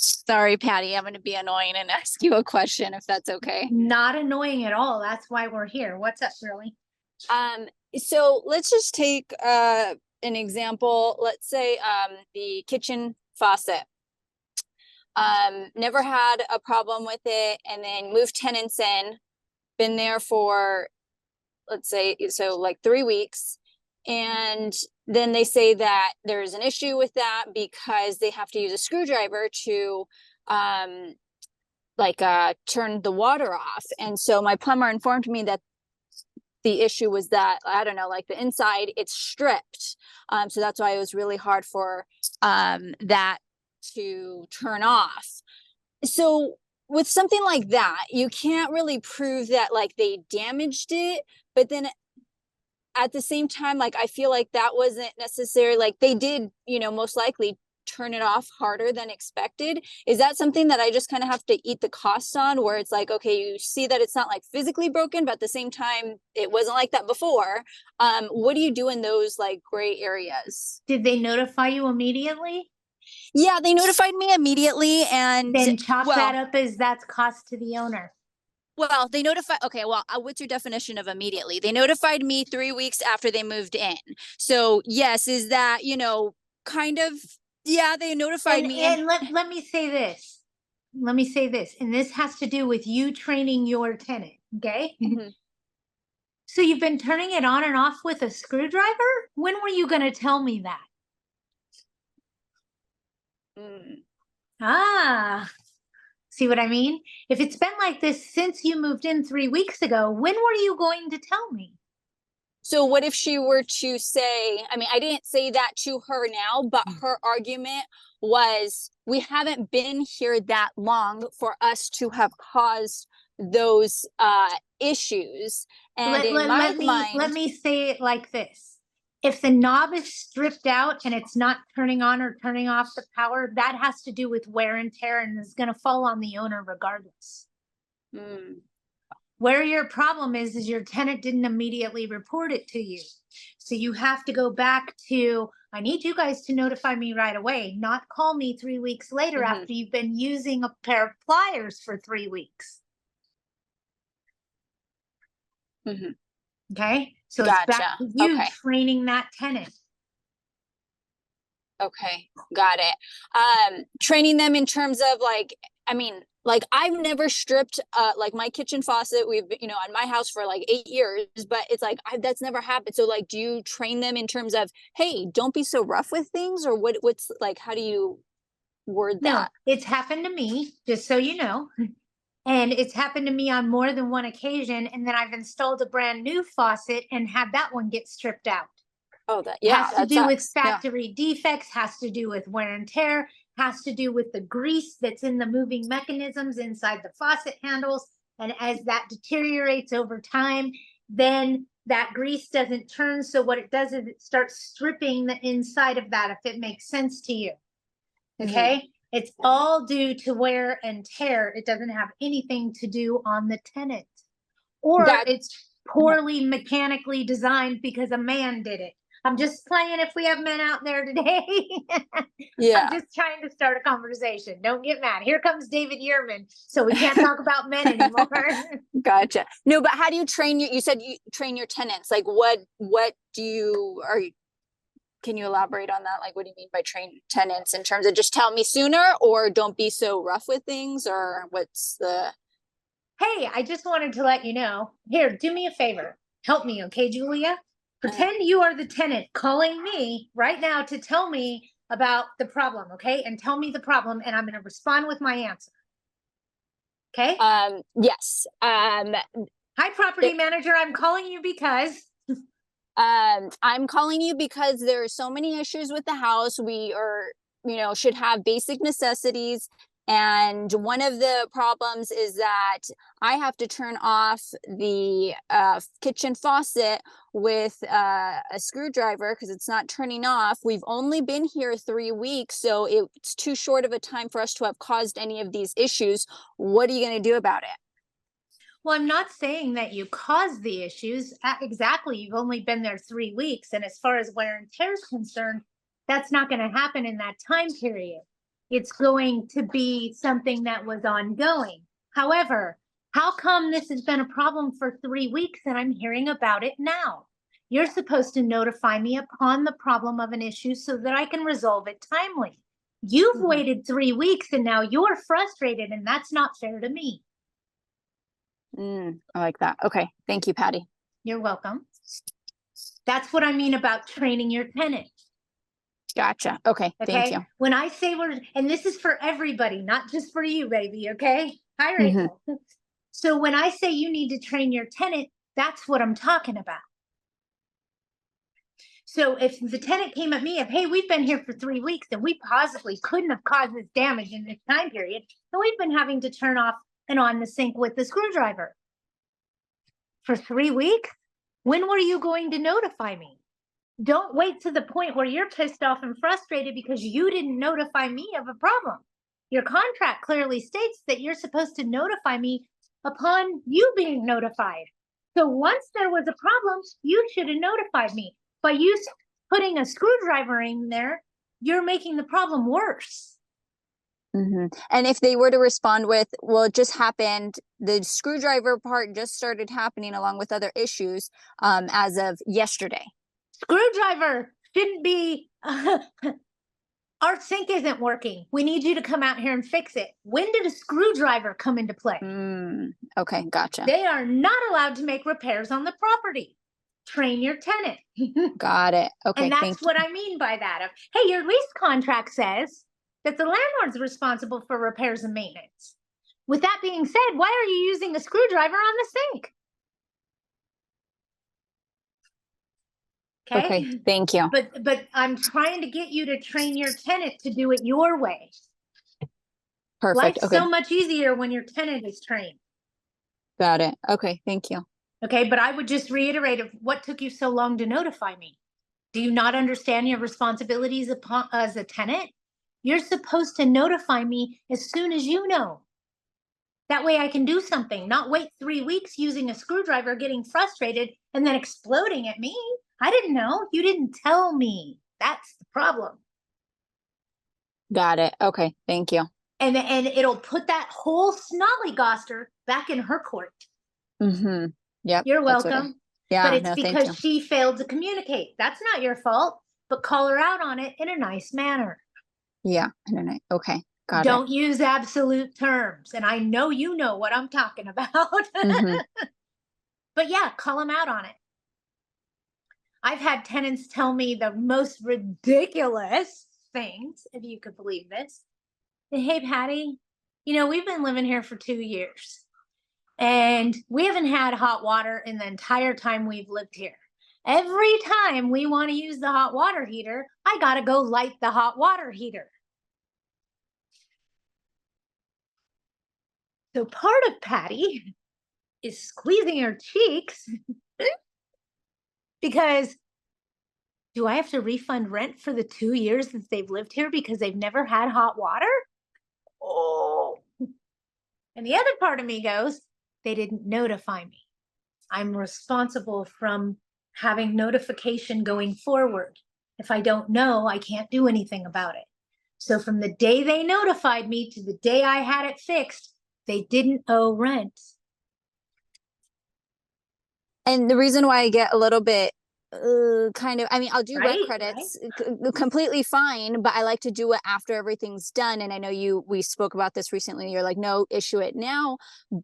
Sorry, Patty, I'm going to be annoying and ask you a question if that's okay. Not annoying at all. That's why we're here. What's up, girly? Um, so let's just take an example. Let's say the kitchen faucet. Never had a problem with it, and then moved tenants in, been there for, let's say, so like 3 weeks. And then they say that there's an issue with that because they have to use a screwdriver to turn the water off. And so my plumber informed me that the issue was that, I don't know, like the inside, it's stripped. So that's why it was really hard for that to turn off. So with something like that, you can't really prove that like they damaged it, but then at the same time, like I feel like that wasn't necessary. Like they did, most likely turn it off harder than expected. Is that something that I just kind of have to eat the cost on, where it's like, okay, you see that it's not like physically broken, but at the same time, it wasn't like that before. What do you do in those like gray areas? Did they notify you immediately? Yeah, they notified me immediately, and Then chalk that up as that's cost to the owner. well, they notified. Okay, well, what's your definition of immediately? They notified me 3 weeks after they moved in. So yes, is that, kind of, yeah, they notified me. And let me say this. Let me say this. And this has to do with you training your tenant. Okay. Mhm. So you've been turning it on and off with a screwdriver? When were you going to tell me that? Ah, see what I mean? If it's been like this since you moved in 3 weeks ago, when were you going to tell me? So what if she were to say, I mean, I didn't say that to her now, but her argument was, we haven't been here that long for us to have caused those issues. And in my mind, let me say it like this. If the knob is stripped out and it's not turning on or turning off the power, that has to do with wear and tear and is going to fall on the owner regardless. Where your problem is your tenant didn't immediately report it to you. So you have to go back to, I need you guys to notify me right away, not call me 3 weeks later after you've been using a pair of pliers for 3 weeks. Okay. So it's back to you training that tenant. Okay, got it. Training them in terms of like, I mean, like I've never stripped like my kitchen faucet. We've been, on my house for like 8 years, but it's like that's never happened. So like, do you train them in terms of, hey, don't be so rough with things, or what's like, how do you word that? No, it's happened to me, just so you know. And it's happened to me on more than one occasion. And then I've installed a brand new faucet and had that one get stripped out. Oh, has to do with factory defects, has to do with wear and tear, has to do with the grease that's in the moving mechanisms inside the faucet handles. And as that deteriorates over time, then that grease doesn't turn. So what it does is it starts stripping the inside of that, if it makes sense to you. Okay. It's all due to wear and tear. It doesn't have anything to do on the tenant. Or it's poorly mechanically designed because a man did it. I'm just playing if we have men out there today. I'm just trying to start a conversation. Don't get mad. Here comes David Yearman. So we can't talk about men anymore. Gotcha. No, but how do you train you said you train your tenants? Like what can you elaborate on that? Like, what do you mean by train tenants in terms of just tell me sooner, or don't be so rough with things, or what's the... Hey, I just wanted to let you know. Here, do me a favor. Help me, okay, Julia? Pretend you are the tenant calling me right now to tell me about the problem, okay? And tell me the problem, and I'm going to respond with my answer. Okay? Yes. Hi, property manager. I'm calling you because... I'm calling you because there are so many issues with the house. We are, should have basic necessities. And one of the problems is that I have to turn off the kitchen faucet with a screwdriver because it's not turning off. We've only been here 3 weeks, so it's too short of a time for us to have caused any of these issues. What are you going to do about it? Well, I'm not saying that you caused the issues. Exactly. You've only been there 3 weeks. And as far as wear and tear is concerned, that's not going to happen in that time period. It's going to be something that was ongoing. However, how come this has been a problem for 3 weeks and I'm hearing about it now? You're supposed to notify me upon the problem of an issue so that I can resolve it timely. You've Mhm. waited 3 weeks and now you're frustrated, and that's not fair to me. I like that. Okay. Thank you, Patty. You're welcome. That's what I mean about training your tenant. Gotcha. Okay. Thank Okay. you. When I say and this is for everybody, not just for you, baby. Okay. Hi, Mhm. Rachel. So when I say you need to train your tenant, that's what I'm talking about. So if the tenant came at me of, hey, we've been here for 3 weeks and we possibly couldn't have caused this damage in this time period, and we've been having to turn off and on the sink with the screwdriver for 3 weeks, when were you going to notify me? Don't wait to the point where you're pissed off and frustrated because you didn't notify me of a problem. Your contract clearly states that you're supposed to notify me upon you being notified. So once there was a problem, you should have notified me. By you putting a screwdriver in there, you're making the problem worse. And if they were to respond with, well, it just happened, the screwdriver part just started happening along with other issues as of yesterday. Screwdriver shouldn't be our sink isn't working. We need you to come out here and fix it. When did a screwdriver come into play? Okay, gotcha. They are not allowed to make repairs on the property. Train your tenant. Got it. Okay, and that's what I mean by that. Of, hey, your lease contract says that the landlord's responsible for repairs and maintenance. With that being said, why are you using a screwdriver on the sink? Okay, thank you. But I'm trying to get you to train your tenant to do it your way. Perfect. Life's so much easier when your tenant is trained. Got it. Okay, thank you. Okay, but I would just reiterate of what took you so long to notify me. Do you not understand your responsibilities as a tenant? You're supposed to notify me as soon as you know. That way I can do something, not wait 3 weeks using a screwdriver, getting frustrated, and then exploding at me. I didn't know. You didn't tell me. That's the problem. Got it. Okay, thank you. And it'll put that whole snollygoster back in her court. Yep. You're welcome. Yeah, but it's no, thank because you. she failed to communicate. That's not your fault, but call her out on it in a nice manner. Yeah, I don't know. Okay, got Don't use absolute terms. And I know you know what I'm talking about. But yeah, call them out on it. I've had tenants tell me the most ridiculous things, if you could believe this. Hey, Patty, we've been living here for 2 years and we haven't had hot water in the entire time we've lived here. Every time we want to use the hot water heater, I got to go light the hot water heater. So part of Patty is squeezing her cheeks because do I have to refund rent for the 2 years that they've lived here because they've never had hot water? Oh. And the other part of me goes, they didn't notify me. I'm responsible from having notification going forward. If I don't know, I can't do anything about it. So from the day they notified me to the day I had it fixed, they didn't owe rent. And the reason why I get a little bit I mean, I'll do rent Right, credits completely fine, but I like to do it after everything's done. And I know we spoke about this recently. You're like, no, issue it now.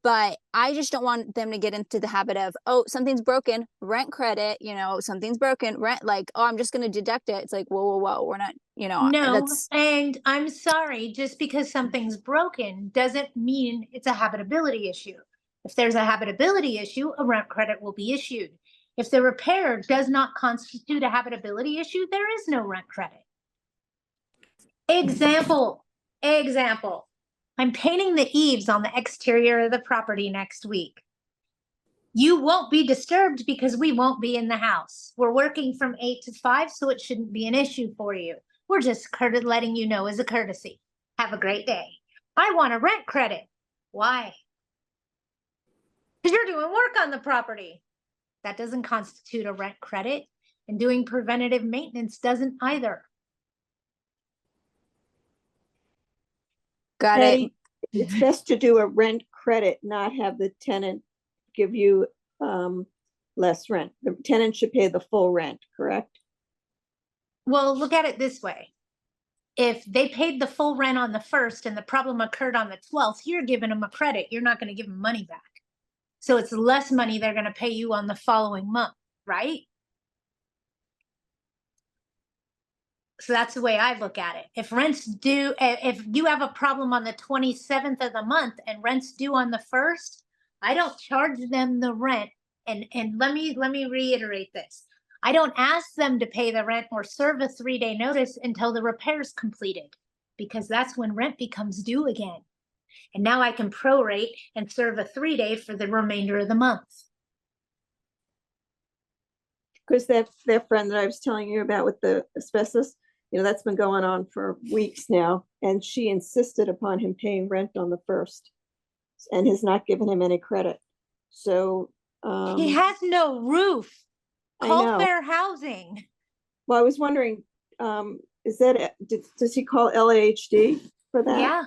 But I just don't want them to get into the habit of, oh, something's broken, rent credit, something's broken, rent, like, oh, I'm just going to deduct it. It's like, whoa, we're not, No, that's. and I'm sorry, just because something's broken doesn't mean it's a habitability issue. If there's a habitability issue, a rent credit will be issued. If the repair does not constitute a habitability issue, there is no rent credit. Example. I'm painting the eaves on the exterior of the property next week. You won't be disturbed because we won't be in the house. We're working from 8 to 5, so it shouldn't be an issue for you. We're just letting you know as a courtesy. Have a great day. I want a rent credit. Why? Because you're doing work on the property. That doesn't constitute a rent credit, and doing preventative maintenance doesn't either. Got it. Patty, it's best to do a rent credit, not have the tenant give you less rent. The tenant should pay the full rent, correct? Well, look at it this way. If they paid the full rent on the 1st and the problem occurred on the 12th, you're giving them a credit. You're not going to give them money back. So it's less money they're going to pay you on the following month, right? So that's the way I look at it. If rent's due, if you have a problem on the 27th of the month and rent's due on the 1st, I don't charge them the rent. And let me reiterate this. I don't ask them to pay the rent or serve a 3-day notice until the repair's completed, because that's when rent becomes due again. And now I can prorate and serve a 3-day for the remainder of the month. Because that friend that I was telling you about with the asbestos, that's been going on for weeks now. And she insisted upon him paying rent on the 1st and has not given him any credit. So he has no roof. I Call know. Fair Housing. Well, I was wondering, does he call LAHD for that? Yeah.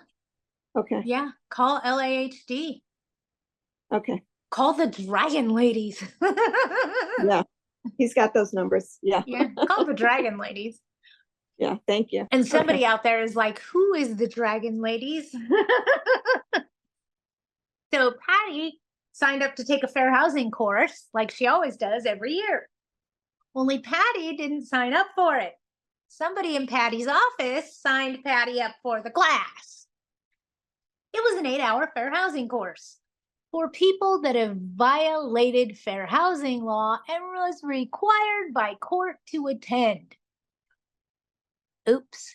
Okay. Yeah. Call LAHD. Okay. Call the Dragon Ladies. Yeah. He's got those numbers. Yeah. Yeah. Call the Dragon Ladies. Yeah. Thank you. And somebody out there is like, who is the Dragon Ladies? So Patty signed up to take a fair housing course like she always does every year. Only Patty didn't sign up for it. Somebody in Patty's office signed Patty up for the class. It was an 8-hour fair housing course for people that have violated fair housing law and was required by court to attend. Oops.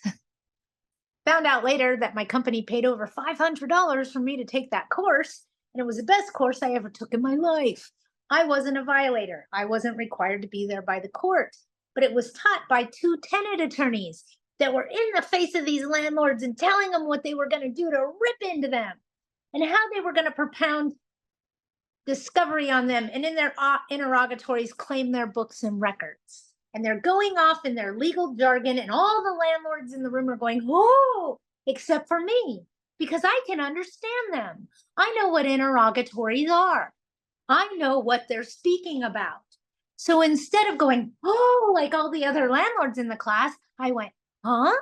Found out later that my company paid over $500 for me to take that course, and it was the best course I ever took in my life. I wasn't a violator. I wasn't required to be there by the court, but it was taught by 2 tenant attorneys that were in the face of these landlords and telling them what they were going to do to rip into them and how they were going to propound discovery on them, and in their interrogatories claim their books and records. And they're going off in their legal jargon, and all the landlords in the room are going, oh, except for me, because I can understand them. I know what interrogatories are. I know what they're speaking about. So instead of going, oh, like all the other landlords in the class, I went, huh?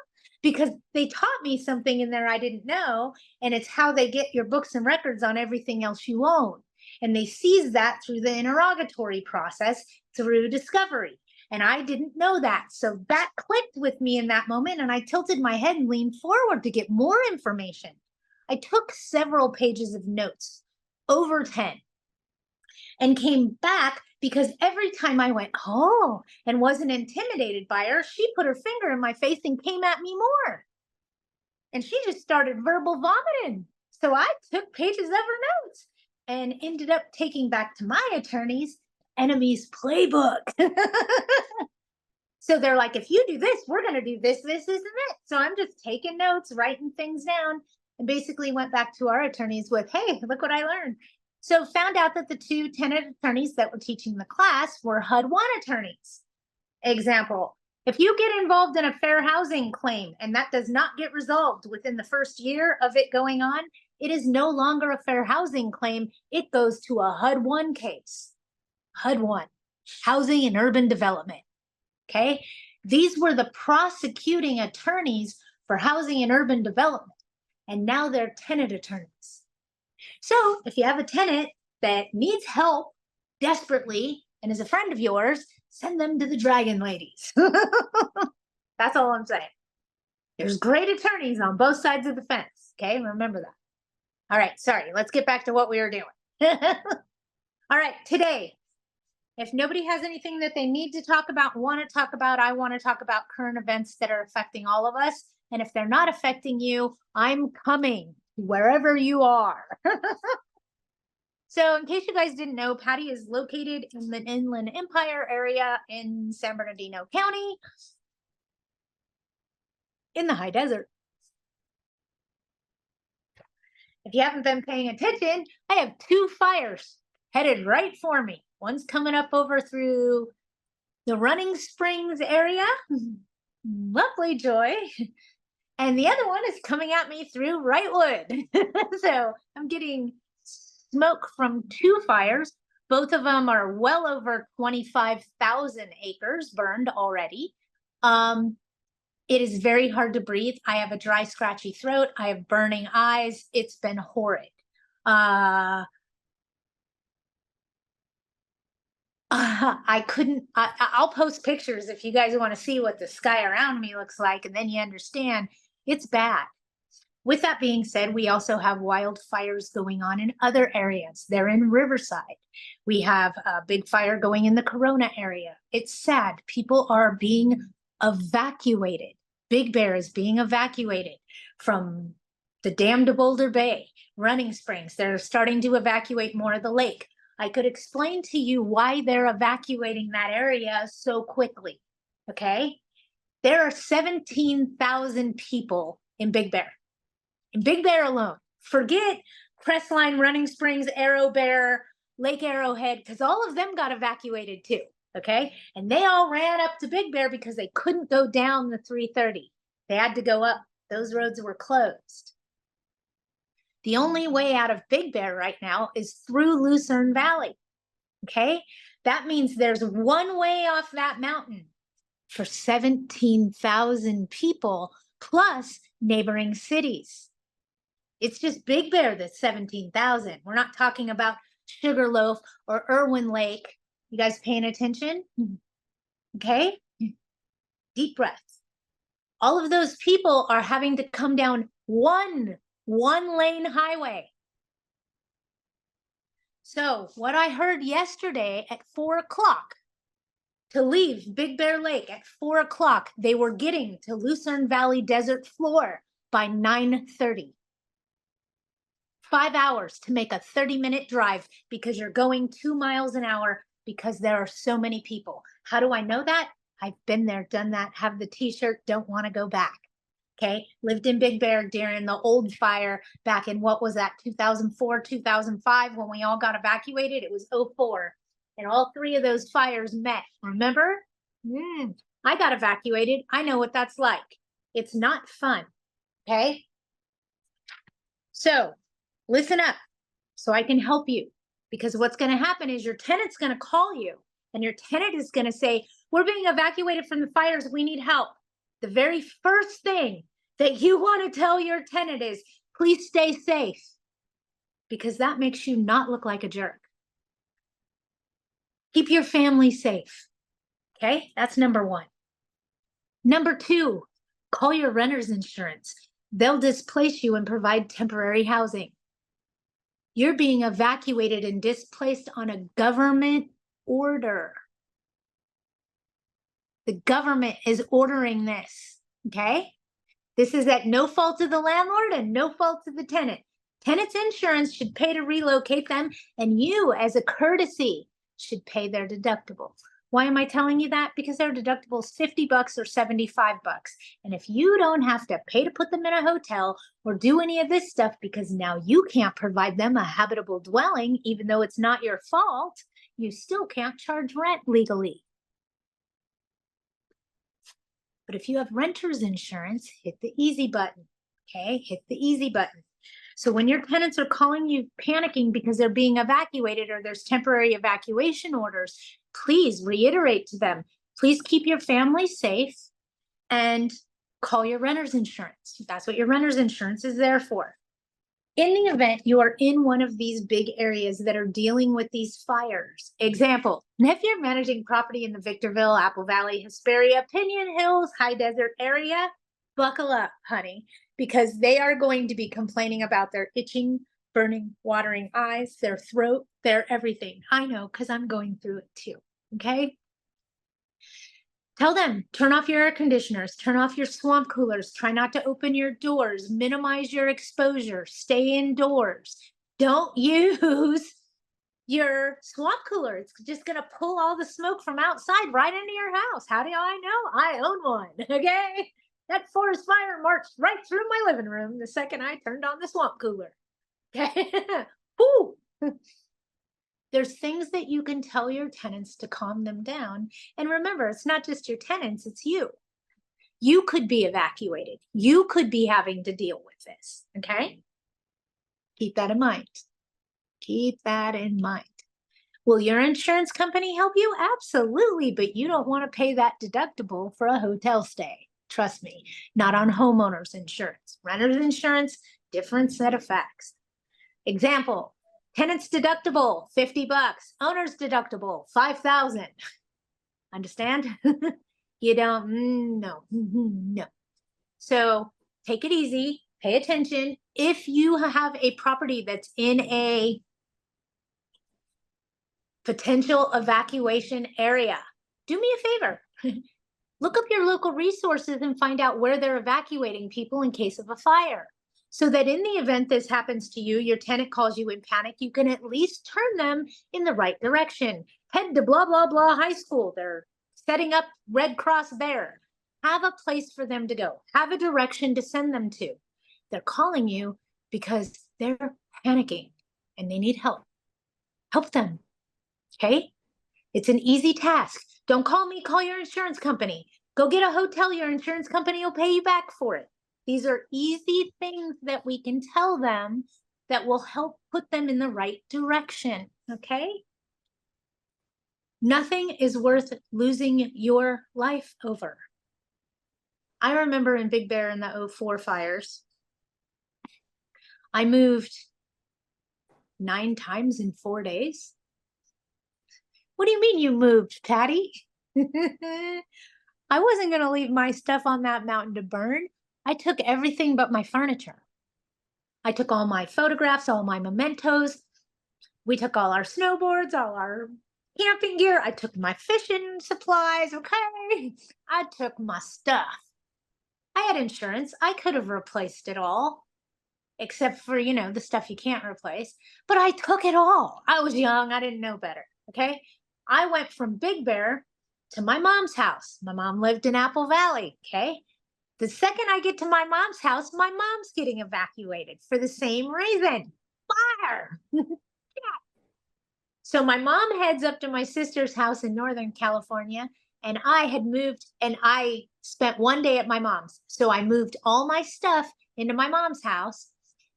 Because they taught me something in there I didn't know, and it's how they get your books and records on everything else you own. And they seize that through the interrogatory process, through discovery. And I didn't know that. So that clicked with me in that moment, and I tilted my head and leaned forward to get more information. I took several pages of notes, over 10, and came back because every time I went, oh, and wasn't intimidated by her, she put her finger in my face and came at me more. And she just started verbal vomiting. So I took pages of her notes and ended up taking back to my attorneys enemy's playbook. So they're like, if you do this, we're going to do this, this, and that. So I'm just taking notes, writing things down, and basically went back to our attorneys with, hey, look what I learned. So found out that the 2 tenant attorneys that were teaching the class were HUD-1 attorneys. Example, if you get involved in a fair housing claim and that does not get resolved within the first year of it going on, it is no longer a fair housing claim. It goes to a HUD-1 case. HUD-1, Housing and Urban Development. Okay, these were the prosecuting attorneys for housing and urban development, and now they're tenant attorneys. So if you have a tenant that needs help desperately and is a friend of yours, send them to the Dragon Ladies. That's all I'm saying. There's great attorneys on both sides of the fence. Okay, remember that. All right, sorry, let's get back to what we were doing. All right, today, if nobody has anything that they need to talk about, want to talk about, I want to talk about current events that are affecting all of us. And if they're not affecting you, I'm coming wherever you are. So in case you guys didn't know, Patty is located in the Inland Empire area in San Bernardino County in the high desert. If you haven't been paying attention, I have 2 fires headed right for me. One's coming up over through the Running Springs area. Lovely Joy. and the other one is coming at me through Wrightwood. So I'm getting smoke from two fires. Both of them are well over 25,000 acres burned already. It is very hard to breathe. I have a dry, scratchy throat. I have burning eyes. It's been horrid. I'll post pictures if you guys want to see what the sky around me looks like, and then you understand it's bad. With that being said, we also have wildfires going on in other areas. They're in Riverside. We have a big fire going in the Corona area. It's sad. People are being evacuated. Big Bear is being evacuated from the dam to Boulder Bay, Running Springs. They're starting to evacuate more of the lake. I could explain to you why they're evacuating that area so quickly, okay? There are 17,000 people in Big Bear. In Big Bear alone. Forget Crestline, Running Springs, Arrow Bear, Lake Arrowhead, because all of them got evacuated too, okay? And they all ran up to Big Bear because they couldn't go down the 330. They had to go up. Those roads were closed. The only way out of Big Bear right now is through Lucerne Valley, okay? That means there's one way off that mountain for 17,000 people plus neighboring cities. It's just Big Bear that's 17,000. We're not talking about Sugarloaf or Irwin Lake. You guys paying attention? Okay? Deep breath. All of those people are having to come down one lane highway. So what I heard yesterday at 4 o'clock, to leave Big Bear Lake at 4 o'clock, they were getting to Lucerne Valley Desert Floor by 9:30. 5 hours to make a 30-minute drive because you're going 2 miles an hour because there are so many people. How do I know that? I've been there, done that, have the t-shirt, don't want to go back. Okay, lived in Big Bear during the old fire back in, what was that, 2004, 2005, when we all got evacuated. It was 2004, and all three of those fires met, remember? I got evacuated. I know what that's like. It's not fun, okay? So listen up so I can help you, because what's going to happen is your tenant's going to call you, and your tenant is going to say, we're being evacuated from the fires. We need help. The very first thing that you want to tell your tenant is, please stay safe, because that makes you not look like a jerk. Keep your family safe. Okay, that's number one. Number two, call your renter's insurance. They'll displace you and provide temporary housing. You're being evacuated and displaced on a government order. The government is ordering this, okay? This is at no fault of the landlord and no fault of the tenant. Tenant's insurance should pay to relocate them, and you, as a courtesy, should pay their deductible. Why am I telling you that? Because their deductible is $50 or $75. And if you don't have to pay to put them in a hotel or do any of this stuff because now you can't provide them a habitable dwelling, even though it's not your fault, you still can't charge rent legally. But if you have renter's insurance, hit the easy button, okay? Hit the easy button. So when your tenants are calling you panicking because they're being evacuated or there's temporary evacuation orders, please reiterate to them, please keep your family safe and call your renter's insurance. That's what your renter's insurance is there for. In the event you are in one of these big areas that are dealing with these fires, example, if you're managing property in the Victorville, Apple Valley, Hesperia, Pinion Hills, High Desert area, buckle up, honey, because they are going to be complaining about their itching, burning, watering eyes, their throat, their everything. I know, because I'm going through it too, okay? Tell them, turn off your air conditioners, turn off your swamp coolers, try not to open your doors, minimize your exposure, stay indoors. Don't use your swamp cooler. It's just going to pull all the smoke from outside right into your house. How do I know? I own one, okay? That forest fire marched right through my living room the second I turned on the swamp cooler, okay? Woo! There's things that you can tell your tenants to calm them down. And remember, it's not just your tenants, it's you. You could be evacuated. You could be having to deal with this, okay? Keep that in mind. Keep that in mind. Will your insurance company help you? Absolutely, but you don't want to pay that deductible for a hotel stay. Trust me, not on homeowners insurance. Renters insurance, different set of facts. Example, tenant's deductible, $50. Owner's deductible, $5,000. Understand? You don't, no. So take it easy, pay attention. If you have a property that's in a potential evacuation area, do me a favor. Look up your local resources and find out where they're evacuating people in case of a fire. So that in the event this happens to you, your tenant calls you in panic, you can at least turn them in the right direction. Head to blah, blah, blah high school. They're setting up Red Cross there. Have a place for them to go. Have a direction to send them to. They're calling you because they're panicking and they need help. Help them, okay? It's an easy task. Don't call me, call your insurance company. Go get a hotel, your insurance company will pay you back for it. These are easy things that we can tell them that will help put them in the right direction, okay? Nothing is worth losing your life over. I remember in Big Bear in the 2004 fires, I moved 9 times in 4 days. What do you mean you moved, Patty? I wasn't going to leave my stuff on that mountain to burn. I took everything but my furniture. I took all my photographs, all my mementos. We took all our snowboards, all our camping gear. I took my fishing supplies, okay? I took my stuff. I had insurance. I could have replaced it all, except for, you know, the stuff you can't replace. But I took it all. I was young. I didn't know better, okay? I went from Big Bear to my mom's house. My mom lived in Apple Valley, okay? The second I get to my mom's house, my mom's getting evacuated for the same reason. Fire! Yeah. So my mom heads up to my sister's house in Northern California, and I had moved, and I spent 1 day at my mom's. So I moved all my stuff into my mom's house,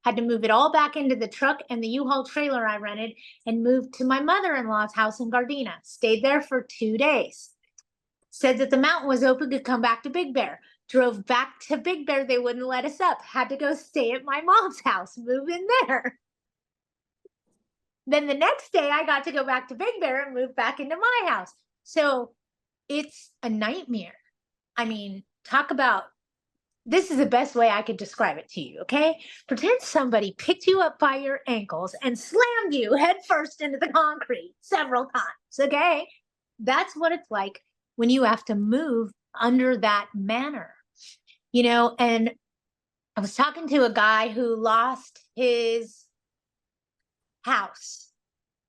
had to move it all back into the truck and the U-Haul trailer I rented, and moved to my mother-in-law's house in Gardena. Stayed there for 2 days. Said that the mountain was open to come back to Big Bear. Drove back to Big Bear. They wouldn't let us up. Had to go stay at my mom's house, move in there. Then the next day I got to go back to Big Bear and move back into my house. So it's a nightmare. I mean, talk about, this is the best way I could describe it to you, okay? Pretend somebody picked you up by your ankles and slammed you head first into the concrete several times, okay? That's what it's like when you have to move under that manner, you know? And I was talking to a guy who lost his house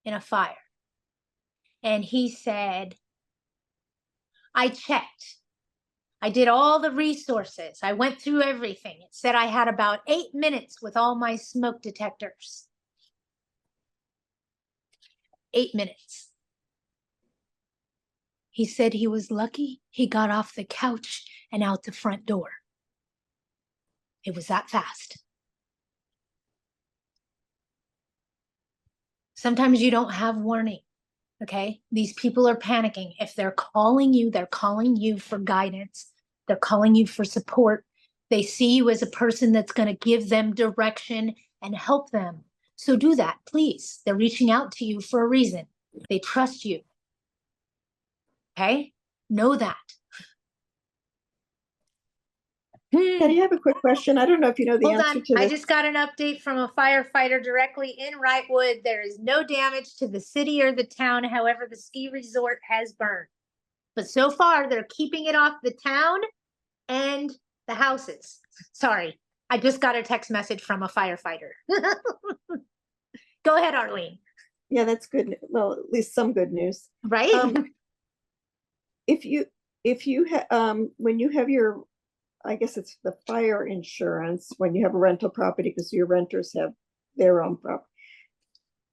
in a fire. And he said, I checked. I did all the resources. I went through everything. It said I had about 8 minutes with all my smoke detectors. 8 minutes. He said he was lucky he got off the couch and out the front door. It was that fast. Sometimes you don't have warning, okay? These people are panicking. If they're calling you for guidance. They're calling you for support. They see you as a person that's going to give them direction and help them. So do that, please. They're reaching out to you for a reason. They trust you, okay? Know that. Patty, I have a quick question. I don't know if you know the Hold answer on, to I this. just got an update from a firefighter directly in Wrightwood. There is no damage to the city or the town. However, the ski resort has burned. But so far, they're keeping it off the town and the houses. Sorry, I just got a text message from a firefighter. Go ahead, Arlene. Yeah, that's good. Well, at least some good news. Right? If you when you have your, I guess it's the fire insurance, when you have a rental property, because your renters have their own property,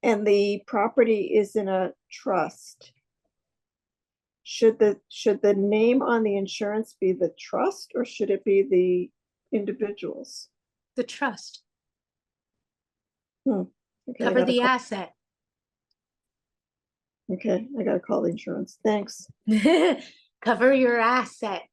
and the property is in a trust, should the name on the insurance be the trust or should it be the individuals? The trust. Okay, I Cover gotta the call- asset. Okay, I gotta call the insurance. Thanks. Cover your asset.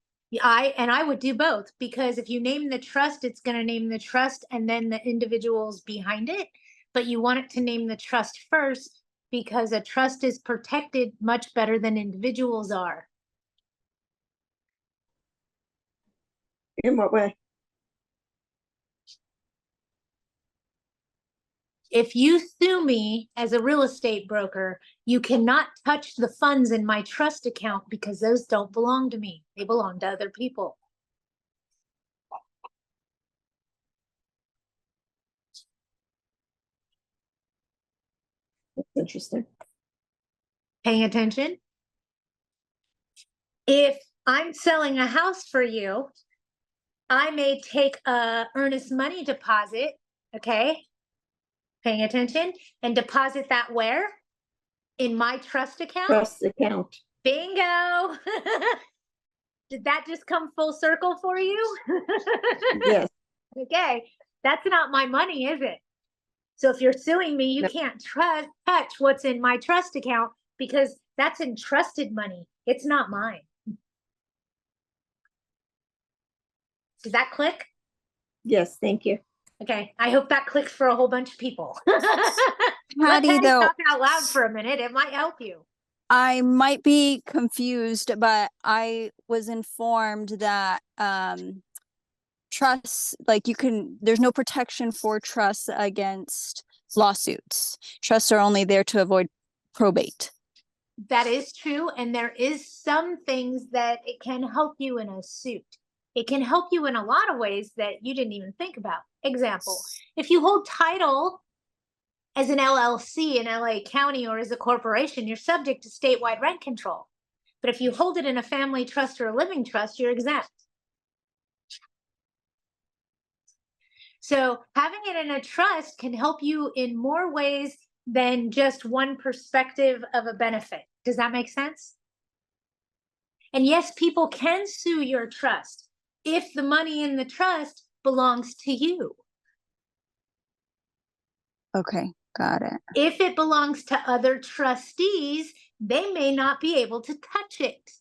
I would do both, because if you name the trust, it's going to name the trust and then the individuals behind it. But you want it to name the trust first, because a trust is protected much better than individuals are. In what way? If you sue me as a real estate broker, you cannot touch the funds in my trust account because those don't belong to me. They belong to other people. That's interesting. Paying attention? If I'm selling a house for you, I may take a earnest money deposit, okay? Paying attention, and deposit that where? In my trust account? Trust account. Bingo. Did that just come full circle for you? Yes. Okay, that's not my money, is it? So if you're suing me, you No. can't touch what's in my trust account, because that's entrusted money. It's not mine. Does that click? Yes, thank you. Okay, I hope that clicks for a whole bunch of people. Let Patty, Patty though, talk out loud for a minute. It might help you. I might be confused, but I was informed that trusts, like there's no protection for trusts against lawsuits. Trusts are only there to avoid probate. That is true. And there is some things that it can help you in a suit. It can help you in a lot of ways that you didn't even think about. Example, if you hold title as an LLC in LA County or as a corporation, you're subject to statewide rent control. But if you hold it in a family trust or a living trust, you're exempt. So having it in a trust can help you in more ways than just one perspective of a benefit. Does that make sense? And yes, people can sue your trust if the money in the trust belongs to you. Okay, got it. If it belongs to other trustees, they may not be able to touch it.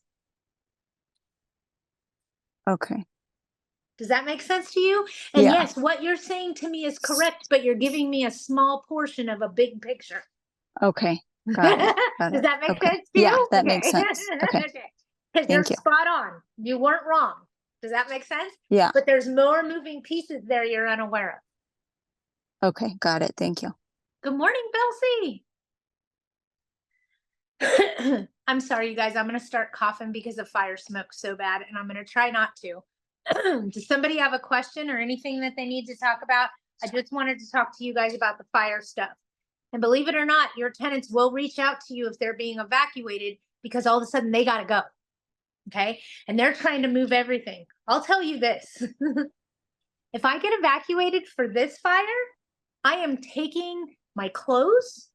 Okay. Does that make sense to you? And Yeah. yes, what you're saying to me is correct, but you're giving me a small portion of a big picture. Okay, got it. Got Does it. that make Okay. sense to you? Yeah, that makes Okay. sense. Okay. Because you're Thank you. spot on. You weren't wrong. Does that make sense? Yeah. But there's more moving pieces there you're unaware Okay, got it. Thank you. of. Good morning, Belsey. I'm sorry, you guys. I'm going to start coughing because of fire smoke so bad, and I'm going to try not to. Does somebody have a question or anything that they need to talk about? I just wanted to talk to you guys about the fire stuff. And believe it or not, your tenants will reach out to you if they're being evacuated, because all of a sudden they got to go. Okay. And they're trying to move everything. I'll tell you this. If I get evacuated for this fire, I am taking my clothes,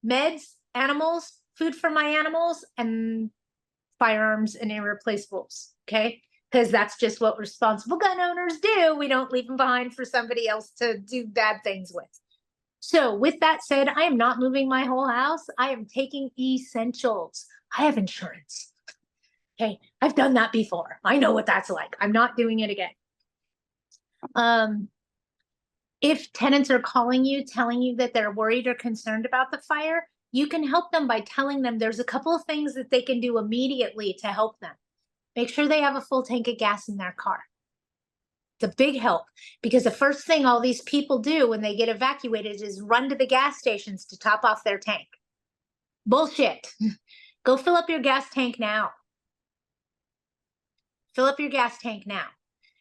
meds, animals, food for my animals, and firearms and irreplaceables. Okay. Because that's just what responsible gun owners do. We don't leave them behind for somebody else to do bad things with. So with that said, I am not moving my whole house. I am taking essentials. I have insurance. Okay, I've done that before. I know what that's like. I'm not doing it again. If tenants are calling you, telling you that they're worried or concerned about the fire, you can help them by telling them there's a couple of things that they can do immediately to help them. Make sure they have a full tank of gas in their car. It's a big help, because the first thing all these people do when they get evacuated is run to the gas stations to top off their tank. Bullshit. Go fill up your gas tank now. Fill up your gas tank now.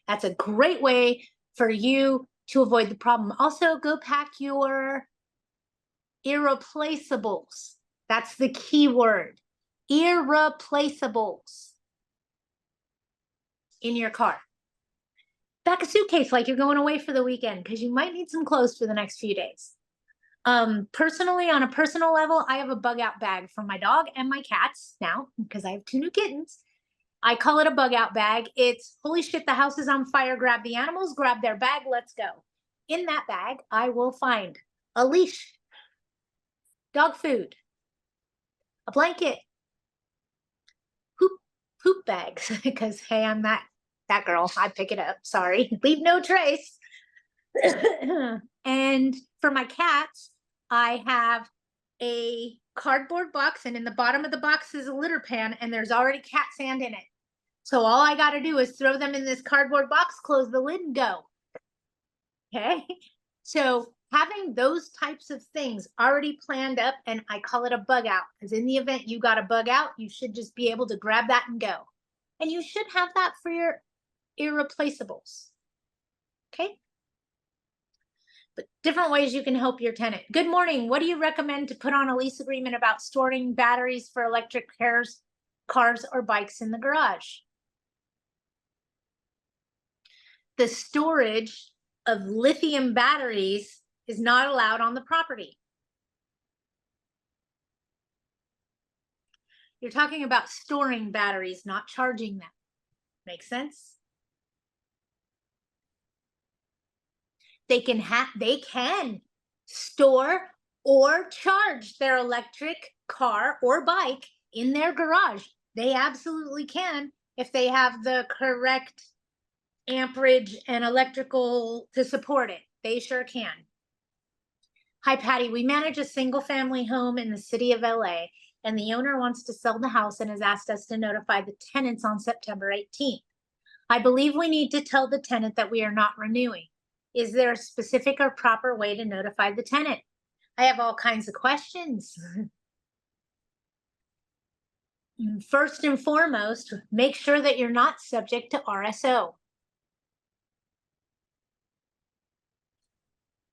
That's a great way for you to avoid the problem. Also, go pack your irreplaceables. That's the key word. Irreplaceables in your car. Pack a suitcase like you're going away for the weekend, because you might need some clothes for the next few days. Personally, on a personal level, I have a bug out bag for my dog and my cats now because I have 2 new kittens. I call it a bug out bag. It's holy shit, the house is on fire. Grab the animals, grab their bag, let's go. In that bag, I will find a leash, dog food, a blanket, poop bags, because hey, I'm that girl. I pick it up. Sorry. Leave no trace. And for my cats, I have a cardboard box, and in the bottom of the box is a litter pan, and there's already cat sand in it. So all I got to do is throw them in this cardboard box, close the lid, and go. Okay. So having those types of things already planned up, and I call it a bug out, because in the event you got a bug out, you should just be able to grab that and go. And you should have that for your irreplaceables. Okay. But different ways you can help your tenant. Good morning. What do you recommend to put on a lease agreement about storing batteries for electric cars or bikes in the garage? The storage of lithium batteries is not allowed on the property. You're talking about storing batteries, not charging them. Make sense? They can store or charge their electric car or bike in their garage. They absolutely can if they have the correct amperage and electrical to support it. They sure can. Hi, Patty. We manage a single family home in the city of LA, and the owner wants to sell the house and has asked us to notify the tenants on September 18th. I believe we need to tell the tenant that we are not renewing. Is there a specific or proper way to notify the tenant? I have all kinds of questions. First and foremost, make sure that you're not subject to RSO.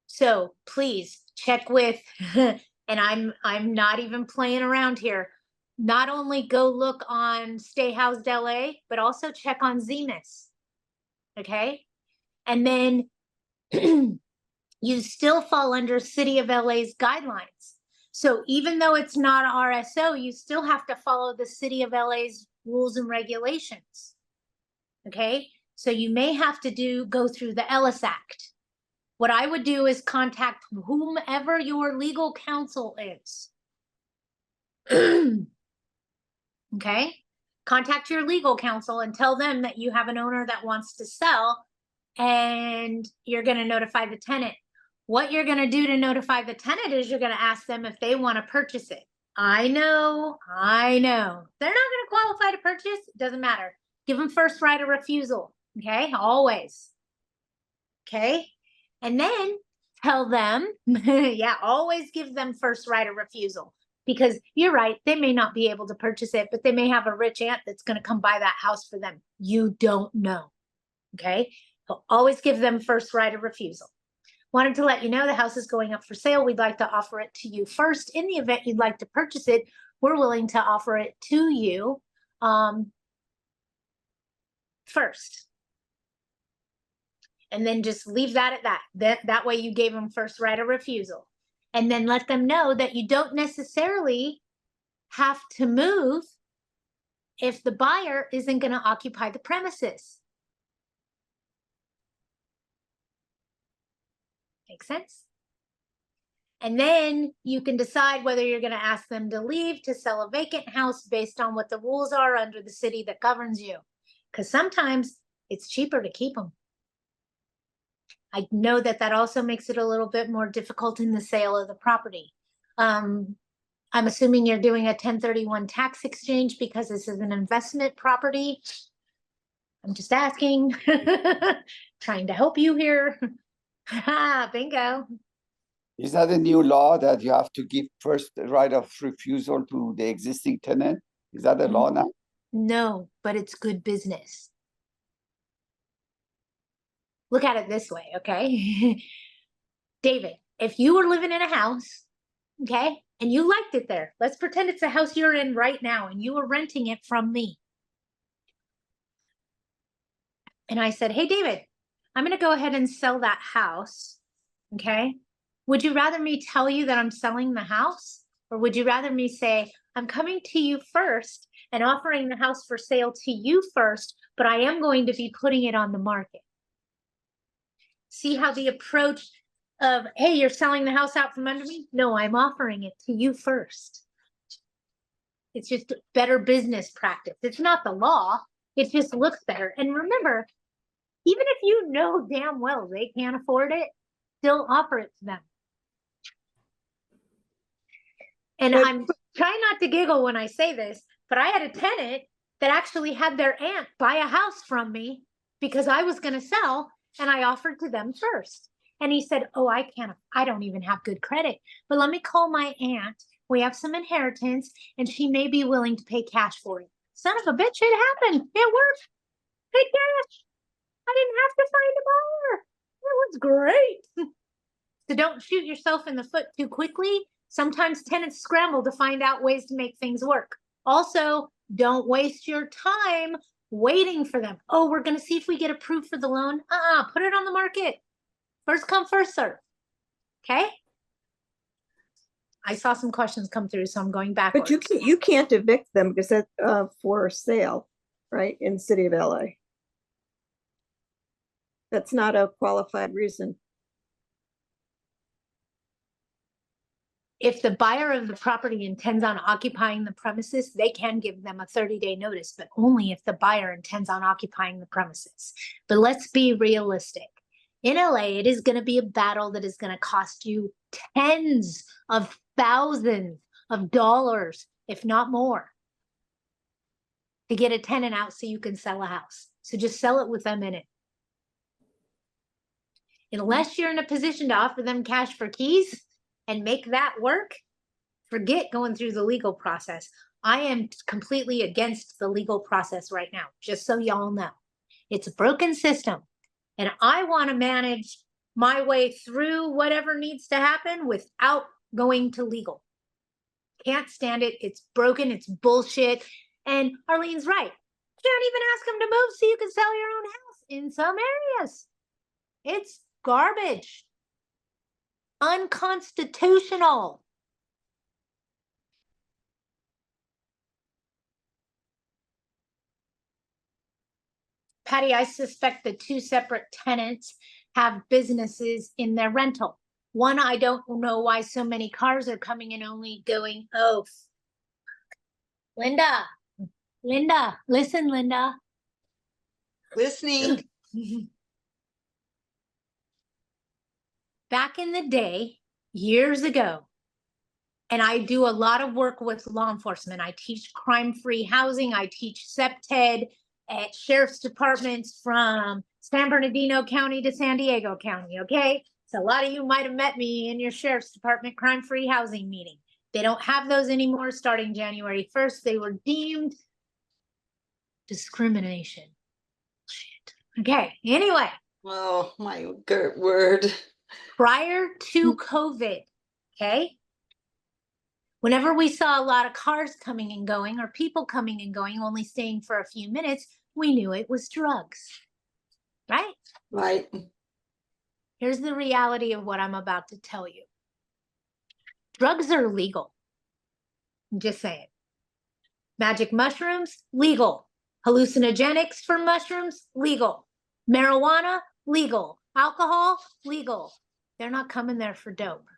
So please check with, and I'm not even playing around here. Not only go look on Stay Housed LA, but also check on Zemus. Okay. And then you still fall under City of LA's guidelines. So even though it's not RSO, you still have to follow the City of LA's rules and regulations. Okay. So you may have to go through the Ellis Act. What I would do is contact whomever your legal counsel is. Okay. Contact your legal counsel and tell them that you have an owner that wants to sell and you're going to notify the tenant. What you're going to do to notify the tenant is you're going to ask them if they want to purchase it. I know. They're not going to qualify to purchase. It doesn't matter. Give them first right of refusal. Okay. Always. Okay. And then tell them, yeah, always give them first right of refusal. Because you're right, they may not be able to purchase it, but they may have a rich aunt that's going to come buy that house for them. You don't know. Okay. So always give them first right of refusal. Wanted to let you know the house is going up for sale. We'd like to offer it to you first. In the event you'd like to purchase it, we're willing to offer it to you first. And then just leave that at that. That way you gave them first right of refusal. And then let them know that you don't necessarily have to move if the buyer isn't going to occupy the premises. Make sense? And then you can decide whether you're going to ask them to leave to sell a vacant house based on what the rules are under the city that governs you. Because sometimes it's cheaper to keep them. I know that also makes it a little bit more difficult in the sale of the property. I'm assuming you're doing a 1031 tax exchange because this is an investment property. I'm just asking, trying to help you here. Bingo. Is that a new law that you have to give first right of refusal to the existing tenant? Is that a law now? No, but it's good business. Look at it this way, okay? David, if you were living in a house, okay, and you liked it there, let's pretend it's the house you're in right now and you were renting it from me. And I said, hey, David, I'm going to go ahead and sell that house, okay? Would you rather me tell you that I'm selling the house? Or would you rather me say, I'm coming to you first and offering the house for sale to you first, but I am going to be putting it on the market? See how the approach of, hey, you're selling the house out from under me? No, I'm offering it to you first. It's just better business practice. It's not the law. It just looks better. And remember, even if you know damn well they can't afford it, still offer it to them. And But- I'm trying not to giggle when I say this, but I had a tenant that actually had their aunt buy a house from me because I was going to sell, and I offered to them first. And he said, oh, I don't even have good credit, but let me call my aunt. We have some inheritance and she may be willing to pay cash for it. Son of a bitch, it happened. It worked. Paid cash. I didn't have to find a buyer. It was great. So don't shoot yourself in the foot too quickly. Sometimes tenants scramble to find out ways to make things work. Also, don't waste your time waiting for them. Oh, we're going to see if we get approved for the loan. Put it on the market. First come, first serve. Okay? I saw some questions come through, so I'm going backwards. But you can't evict them because that's for sale, right, in the city of LA. That's not a qualified reason. If the buyer of the property intends on occupying the premises, they can give them a 30-day notice, but only if the buyer intends on occupying the premises. But let's be realistic. In LA, it is going to be a battle that is going to cost you tens of thousands of dollars, if not more, to get a tenant out so you can sell a house. So just sell it with them in it. Unless you're in a position to offer them cash for keys and make that work, forget going through the legal process. I am completely against the legal process right now, just so y'all know. It's a broken system, and I want to manage my way through whatever needs to happen without going to legal. Can't stand it. It's broken. It's bullshit. And Arlene's right. Can't even ask them to move so you can sell your own house in some areas. It's garbage. Unconstitutional. Patty, I suspect the two separate tenants have businesses in their rental. One, I don't know why so many cars are coming and only going, oh, Linda, listen, Linda. Listening. Back in the day, years ago, and I do a lot of work with law enforcement. I teach crime-free housing. I teach CEPTED at sheriff's departments from San Bernardino County to San Diego County, okay? So a lot of you might have met me in your sheriff's department crime-free housing meeting. They don't have those anymore starting January 1st. They were deemed discrimination. Shit. Okay, anyway. Oh, my good word. Prior to COVID, okay? Whenever we saw a lot of cars coming and going or people coming and going, only staying for a few minutes, we knew it was drugs, right? Right. Here's the reality of what I'm about to tell you. Drugs are legal. I'm just saying. Magic mushrooms, legal. Hallucinogenics for mushrooms, legal. Marijuana, legal. Alcohol, legal. They're not coming there for dope.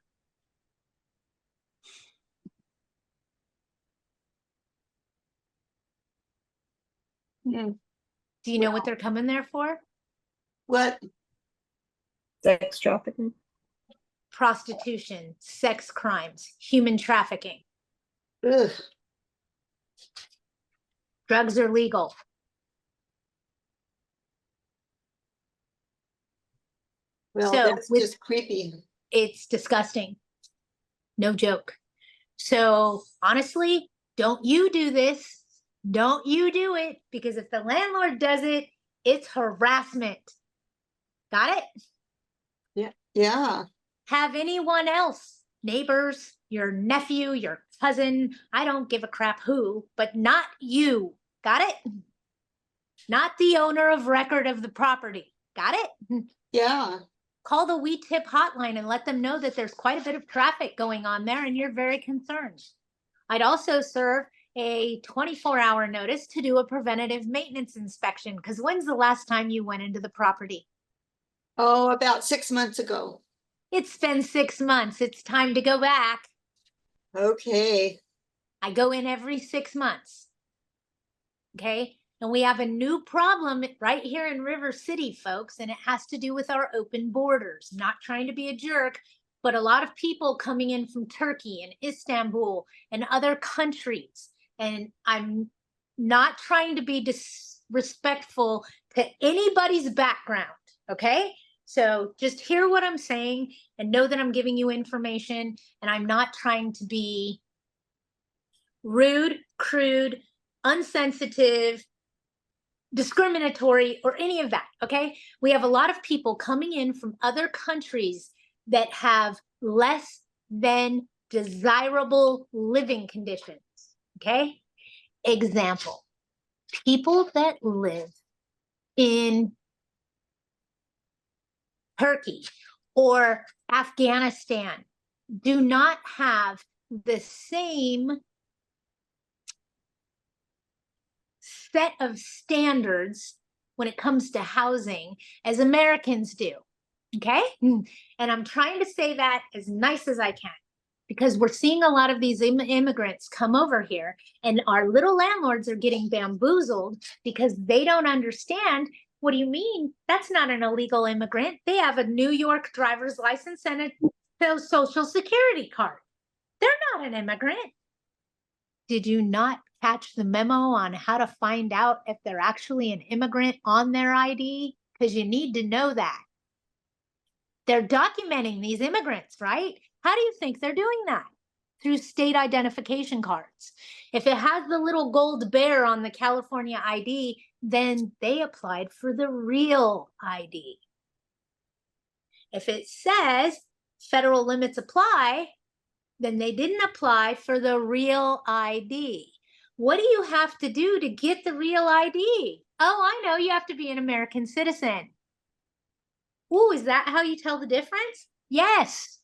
Mm. Do you know what they're coming there for? What? Sex trafficking. Prostitution, sex crimes, human trafficking. Ugh. Drugs are legal. Well, So, that's with- just creepy. It's disgusting. No joke. So honestly, don't you do this. Don't you do it, because if the landlord does it, it's harassment. Got it? Yeah. Have anyone else, neighbors, your nephew, your cousin, I don't give a crap who, but not you. Got it? Not the owner of record of the property. Got it? Yeah. call the We Tip hotline and let them know that there's quite a bit of traffic going on there and you're very concerned. I'd also serve a 24-hour notice to do a preventative maintenance inspection, because when's the last time you went into the property? Oh, about 6 months ago. It's been 6 months. It's time to go back. Okay. I go in every 6 months. Okay. And we have a new problem right here in River City, folks, and it has to do with our open borders. I'm not trying to be a jerk, but a lot of people coming in from Turkey and Istanbul and other countries. And I'm not trying to be disrespectful to anybody's background. Okay. So just hear what I'm saying and know that I'm giving you information, and I'm not trying to be rude, crude, unsensitive, discriminatory, or any of that. Okay. We have a lot of people coming in from other countries that have less than desirable living conditions. Okay. Example, people that live in Turkey or Afghanistan do not have the same set of standards when it comes to housing as Americans do. Okay. And I'm trying to say that as nice as I can, because we're seeing a lot of these immigrants come over here, and our little landlords are getting bamboozled because they don't understand. What do you mean? That's not an illegal immigrant. They have a New York driver's license and a social security card. They're not an immigrant. Did you not catch the memo on how to find out if they're actually an immigrant on their ID? Because you need to know that. They're documenting these immigrants, right? How do you think they're doing that? Through state identification cards. If it has the little gold bear on the California ID, then they applied for the real ID. If it says federal limits apply, then they didn't apply for the real ID. What do you have to do to get the real ID? Oh, I know, you have to be an American citizen. Oh, is that how you tell the difference? Yes.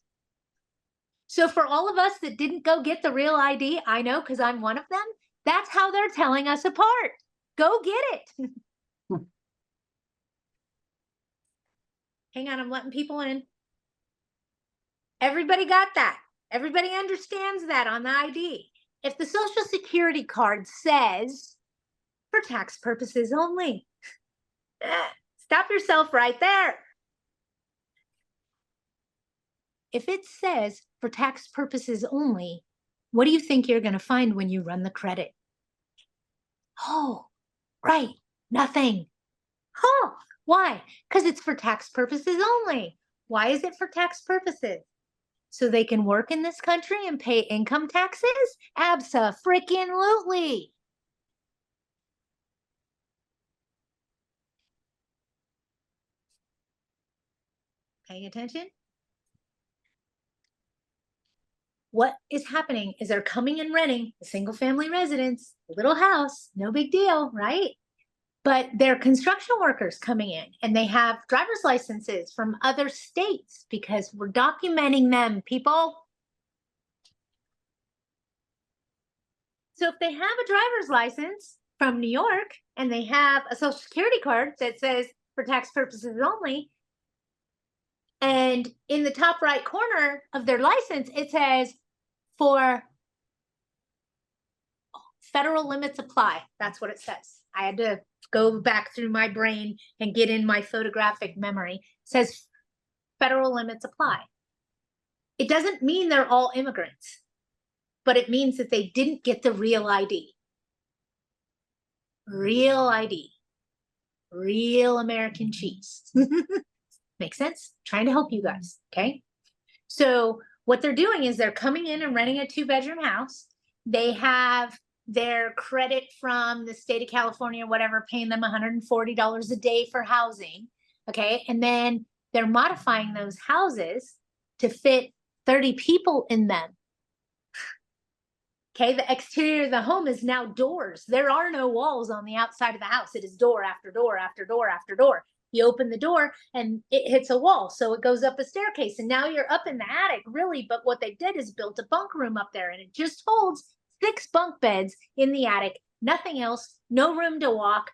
So for all of us that didn't go get the real ID, I know because I'm one of them, that's how they're telling us apart. Go get it. Hang on, I'm letting people in. Everybody got that. Everybody understands that on the ID. If the Social Security card says, for tax purposes only, stop yourself right there. If it says for tax purposes only, what do you think you're going to find when you run the credit? Oh, right, nothing. Huh, why? Because it's for tax purposes only. Why is it for tax purposes? So they can work in this country and pay income taxes? Abso-freaking-lutely. Paying attention? What is happening is they're coming and renting a single family residence, a little house, no big deal, right? But they're construction workers coming in, and they have driver's licenses from other states because we're documenting them, people. So if they have a driver's license from New York and they have a social security card that says for tax purposes only, and in the top right corner of their license, it says for federal limits apply. That's what it says. I had to go back through my brain and get in my photographic memory. It says federal limits apply. It doesn't mean they're all immigrants, but it means that they didn't get the real ID. Real ID. Real American cheese. Makes sense? Trying to help you guys, okay? So what they're doing is they're coming in and renting a 2-bedroom house. They have their credit from the state of California, whatever, paying them $140 a day for housing, okay? And then they're modifying those houses to fit 30 people in them. Okay, the exterior of the home is now doors. There are no walls on the outside of the house. It is door after door after door after door. You open the door and it hits a wall. So it goes up a staircase. And now you're up in the attic, really. But what they did is built a bunk room up there, and it just holds 6 bunk beds in the attic, nothing else, no room to walk.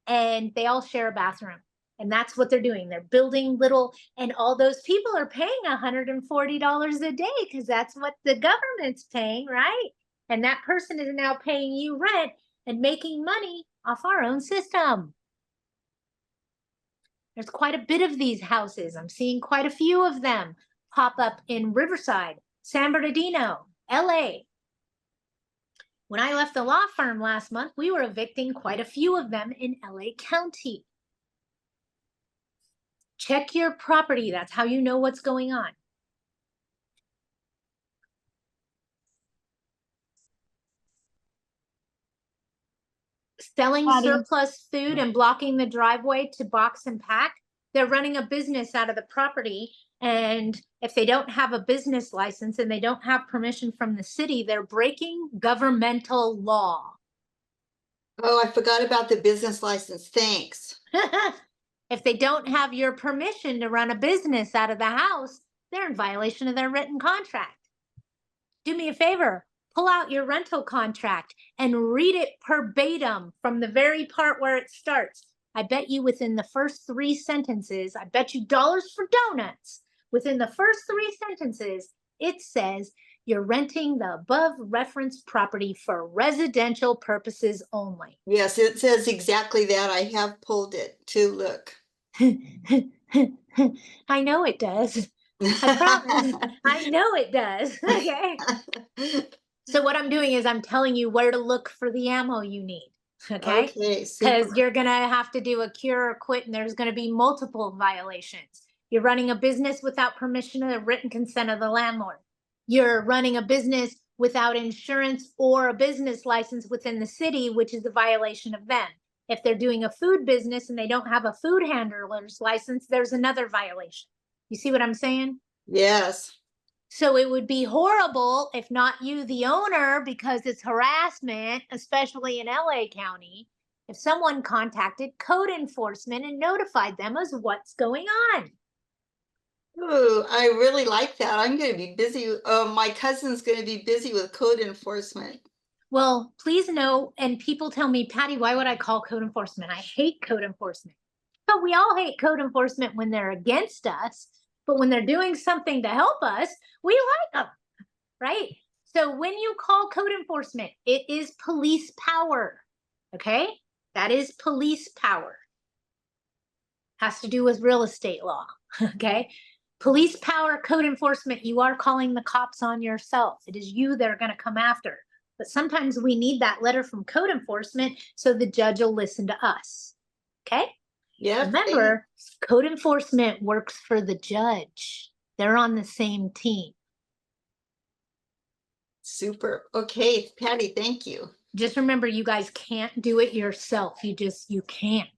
And they all share a bathroom. And that's what they're doing. They're building little, and all those people are paying $140 a day because that's what the government's paying, right? And that person is now paying you rent and making money off our own system. There's quite a bit of these houses. I'm seeing quite a few of them pop up in Riverside, San Bernardino, LA. When I left the law firm last month, we were evicting quite a few of them in LA County. Check your property. That's how you know what's going on. Selling surplus food and blocking the driveway to box and pack. They're running a business out of the property. And if they don't have a business license and they don't have permission from the city, they're breaking governmental law. Oh, I forgot about the business license. Thanks. If they don't have your permission to run a business out of the house, they're in violation of their written contract. Do me a favor, pull out your rental contract and read it verbatim from the very part where it starts. I bet you within the first 3 sentences, I bet you dollars for donuts. Within the first 3 sentences, it says you're renting the above referenced property for residential purposes only. Yes, it says exactly that. I have pulled it to look. I know it does. I promise. I know it does. Okay. So what I'm doing is I'm telling you where to look for the ammo you need. Okay. Okay, Because super. you're going to have to do a cure or quit, and there's going to be multiple violations. You're running a business without permission or written consent of the landlord. You're running a business without insurance or a business license within the city, which is a violation of them. If they're doing a food business and they don't have a food handler's license, there's another violation. You see what I'm saying? Yes. So it would be horrible if not you, the owner, because it's harassment, especially in LA County, if someone contacted code enforcement and notified them as what's going on. Ooh, I really like that. I'm going to be busy. My cousin's going to be busy with code enforcement. Well, please know, and people tell me, Patty, why would I call code enforcement? I hate code enforcement. But we all hate code enforcement when they're against us, but when they're doing something to help us, we like them, right? So when you call code enforcement, it is police power, okay? That is police power. Has to do with real estate law, okay? Police power, code enforcement, you are calling the cops on yourself. It is you that are going to come after. But sometimes we need that letter from code enforcement so the judge will listen to us. Okay? Yeah. Remember, code enforcement works for the judge. They're on the same team. Super. Okay, Patty, thank you. Just remember, you guys can't do it yourself. You can't.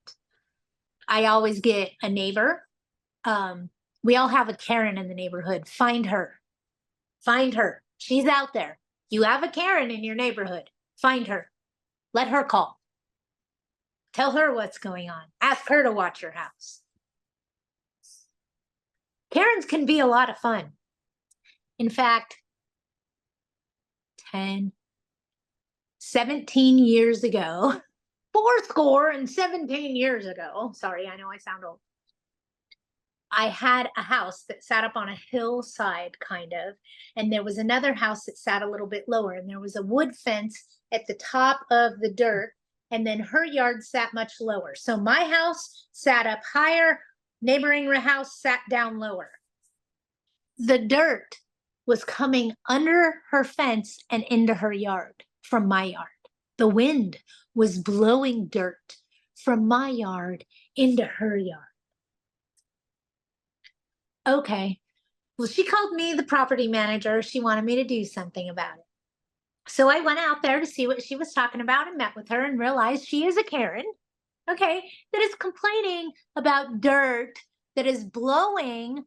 I always get a neighbor. We all have a Karen in the neighborhood. Find her. Find her. She's out there. You have a Karen in your neighborhood. Find her. Let her call. Tell her what's going on. Ask her to watch your house. Karens can be a lot of fun. In fact, 17 years ago, 17 years ago, sorry, I know I sound old. I had a house that sat up on a hillside, kind of, and there was another house that sat a little bit lower, and there was a wood fence at the top of the dirt, and then her yard sat much lower. So my house sat up higher, neighboring house sat down lower. The dirt was coming under her fence and into her yard from my yard. The wind was blowing dirt from my yard into her yard. Okay, well, she called me the property manager. She wanted me to do something about it. So I went out there to see what she was talking about and met with her and realized she is a Karen, okay, that is complaining about dirt that is blowing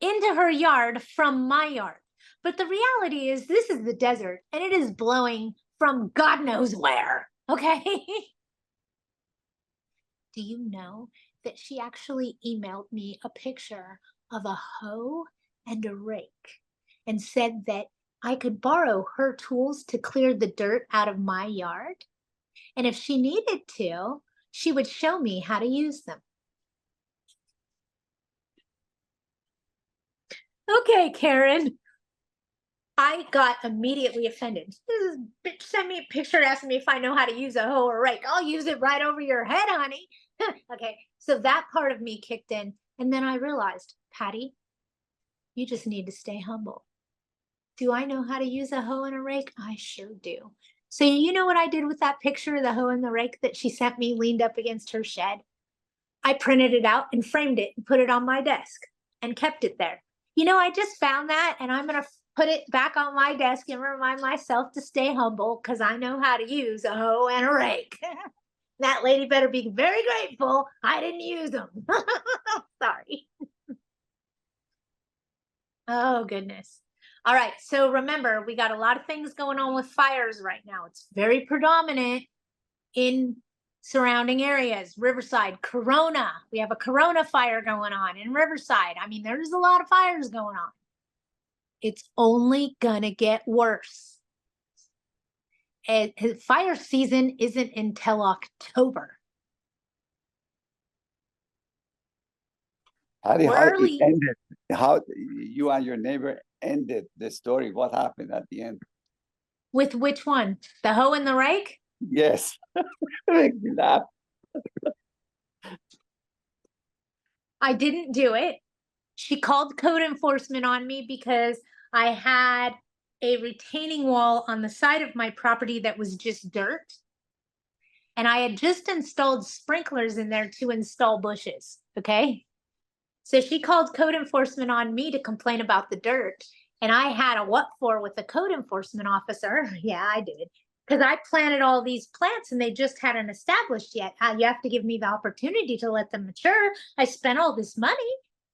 into her yard from my yard. But the reality is this is the desert and it is blowing from God knows where, okay? Do you know that she actually emailed me a picture of a hoe and a rake and said that I could borrow her tools to clear the dirt out of my yard. And if she needed to, she would show me how to use them. Okay, Karen. I got immediately offended. This bitch sent me a picture asking me if I know how to use a hoe or rake. I'll use it right over your head, honey. Okay, so that part of me kicked in. And then I realized, Patty, you just need to stay humble. Do I know how to use a hoe and a rake? I sure do. So you know what I did with that picture of the hoe and the rake that she sent me leaned up against her shed? I printed it out and framed it and put it on my desk and kept it there. You know, I just found that and I'm going to put it back on my desk and remind myself to stay humble because I know how to use a hoe and a rake. That lady better be very grateful I didn't use them. Sorry. Oh, goodness. All right. So remember, we got a lot of things going on with fires right now. It's very predominant in surrounding areas. Riverside, Corona. We have a Corona fire going on in Riverside. I mean, there's a lot of fires going on. It's only gonna get worse. And fire season isn't until October. Patty, how it Early. ended? How you and your neighbor ended the story? What happened at the end? With which one? The hoe and the rake? Yes, make me laugh. I didn't do it. She called code enforcement on me because I had a retaining wall on the side of my property that was just dirt. And I had just installed sprinklers in there to install bushes. Okay. So she called code enforcement on me to complain about the dirt. And I had a what for with the code enforcement officer. Yeah, I did. Because I planted all these plants and they just hadn't established yet. You have to give me the opportunity to let them mature. I spent all this money.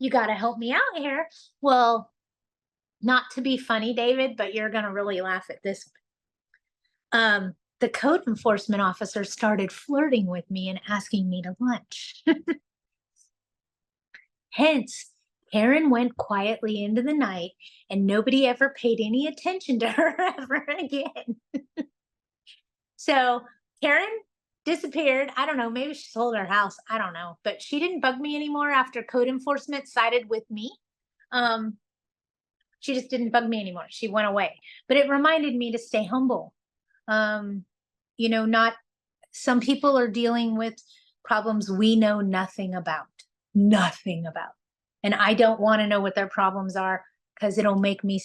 You got to help me out here. Well, not to be funny, David, but you're going to really laugh at this one. The code enforcement officer started flirting with me and asking me to lunch. Hence, Karen went quietly into the night and nobody ever paid any attention to her ever again. So Karen disappeared. I don't know. Maybe she sold her house. I don't know. But she didn't bug me anymore after code enforcement sided with me. She just didn't bug me anymore. She went away. But it reminded me to stay humble. You know, not some people are dealing with problems we know nothing about. Nothing about. And I don't want to know what their problems are because it'll make me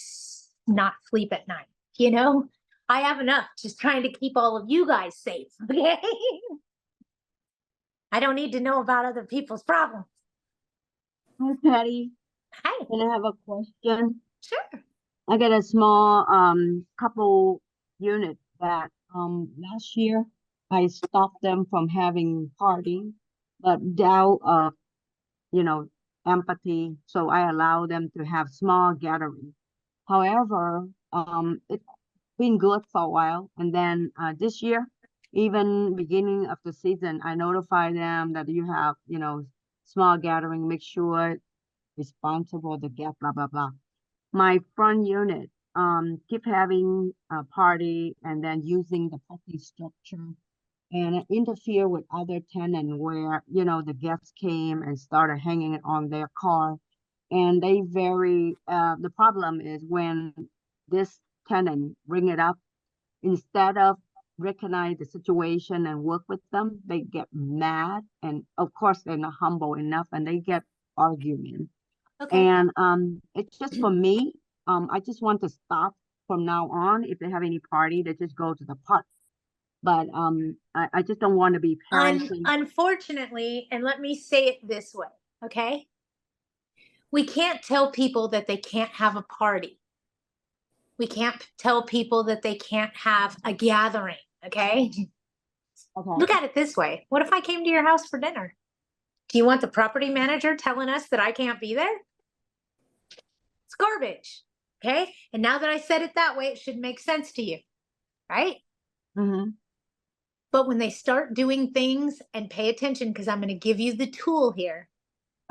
not sleep at night. You know, I have enough just trying to keep all of you guys safe. Okay. I don't need to know about other people's problems. Hi, Patty. Hi. Can I have a question? Sure. I got a small couple unit that last year I stopped them from having party, but doubt you know, empathy, so I allow them to have small gathering. However, it's been good for a while, and then this year, even beginning of the season, I notify them that you have, you know, small gathering, make sure responsible to get blah blah blah. My front unit keep having a party and then using the party structure and interfere with other tenant where, you know, the guests came and started hanging it on their car. And they the problem is when this tenant bring it up, instead of recognize the situation and work with them, they get mad. And of course, they're not humble enough and they get arguing. Okay. And it's just for me, I just want to stop from now on. If they have any party, they just go to the park. But I just don't want to be parenting. Unfortunately, and let me say it this way, okay? We can't tell people that they can't have a party. We can't tell people that they can't have a gathering, okay? Okay. Look at it this way. What if I came to your house for dinner? Do you want the property manager telling us that I can't be there? It's garbage, okay? And now that I said it that way, it should make sense to you, right? Mm-hmm. But when they start doing things, and pay attention, because I'm going to give you the tool here,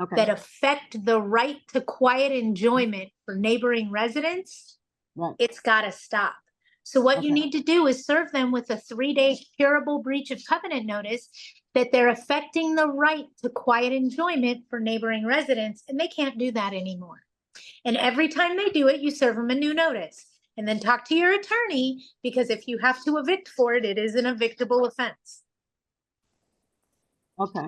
Okay, that affect the right to quiet enjoyment for neighboring residents, right, it's got to stop. So what you Okay. need to do is serve them with a 3-day curable breach of covenant notice that they're affecting the right to quiet enjoyment for neighboring residents, and they can't do that anymore. And every time they do it, you serve them a new notice. And then talk to your attorney, because if you have to evict for it, it is an evictable offense. okay,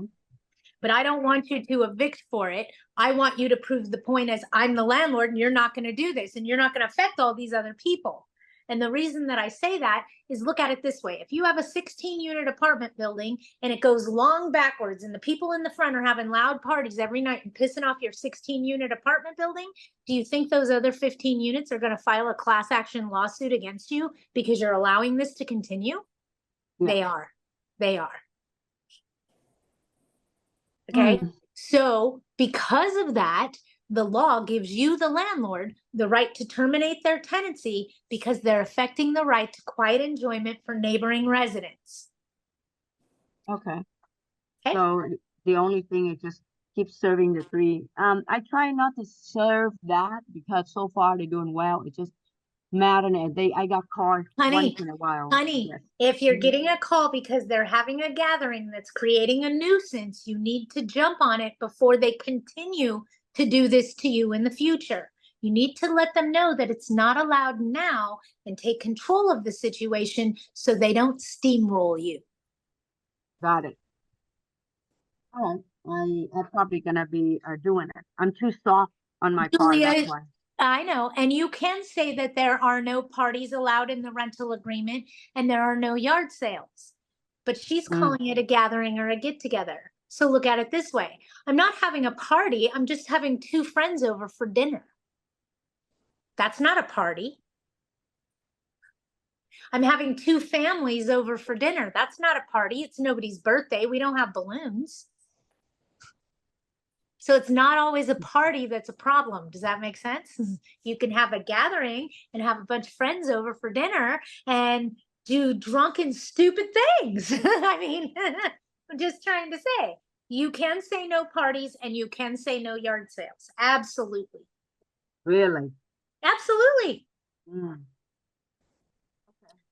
But I don't want you to evict for it. I want you to prove the point as I'm the landlord and you're not going to do this and you're not going to affect all these other people. And the reason that I say that is, look at it this way. If you have a 16-unit apartment building and it goes long backwards and the people in the front are having loud parties every night and pissing off your 16-unit apartment building, do you think those other 15 units are going to file a class action lawsuit against you because you're allowing this to continue? Yeah. They are. They are. Okay. Mm. So because of that, the law gives you, the landlord, the right to terminate their tenancy because they're affecting the right to quiet enjoyment for neighboring residents. Okay. Okay. So the only thing is just keep serving the 3. I try not to serve that because so far they're doing well. It's just maddening. I got called Honey, once in a while. Honey, Yes. if you're Mhm. getting a call because they're having a gathering that's creating a nuisance, you need to jump on it before they continue to do this to you in the future. You need to let them know that it's not allowed now and take control of the situation so they don't steamroll you. Got it. All right. I'm probably gonna be doing it. I'm too soft on my part, Julia, that's why. I know. And you can say that there are no parties allowed in the rental agreement and there are no yard sales. But she's Mm. calling it a gathering or a get together. So look at it this way. I'm not having a party. I'm just having 2 friends over for dinner. That's not a party. I'm having 2 families over for dinner. That's not a party. It's nobody's birthday. We don't have balloons. So it's not always a party that's a problem. Does that make sense? You can have a gathering and have a bunch of friends over for dinner and do drunken, stupid things. I mean, I'm just trying to say, you can say no parties and you can say no yard sales. Absolutely. Really? Absolutely. Mm.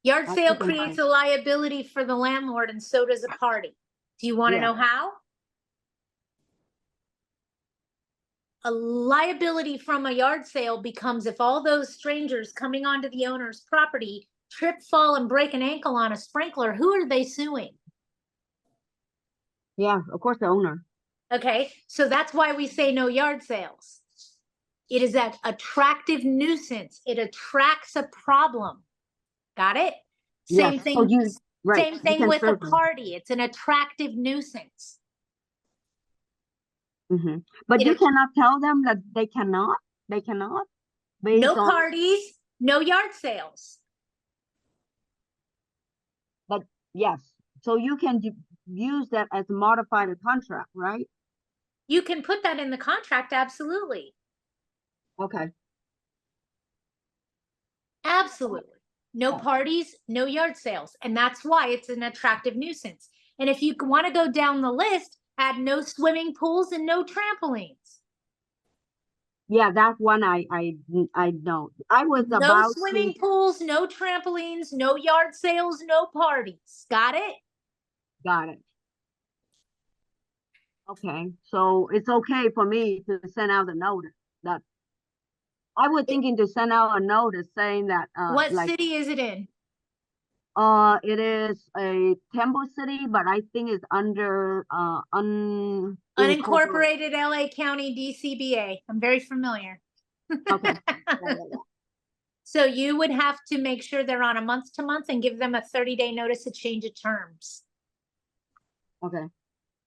Yard I'll sale keep in creates mind. a liability for the landlord and so does a party. Do you want to Yeah. know how? A liability from a yard sale becomes if all those strangers coming onto the owner's property trip, fall, and break an ankle on a sprinkler, who are they suing? Yeah, of course the owner. Okay, so that's why we say no yard sales. It is an attractive nuisance. It attracts a problem. Got it? Yes. Same So thing. you, right, Same you thing can with a serve them. party. It's an attractive nuisance. Mm-hmm. But It you att- cannot tell them that they cannot, based No on, parties, no yard sales. but yes. So you can use that as a modified contract, right? You can put that in the contract, absolutely. Okay. Absolutely. No Yeah. parties, no yard sales. And that's why it's an attractive nuisance. And if you want to go down the list, add no swimming pools and no trampolines. Yeah, that one I know. I was No about swimming to, pools, no trampolines, no yard sales, no parties. Got it? got it. Okay, so it's okay for me to send out a notice that I was thinking to send out a notice saying that What like city is it in? it is a temple city, but I think it's under unincorporated. Unincorporated LA County DCBA. I'm very familiar. Okay. Yeah. So you would have to make sure they're on a month to month and give them a 30-day notice of change of terms. Okay.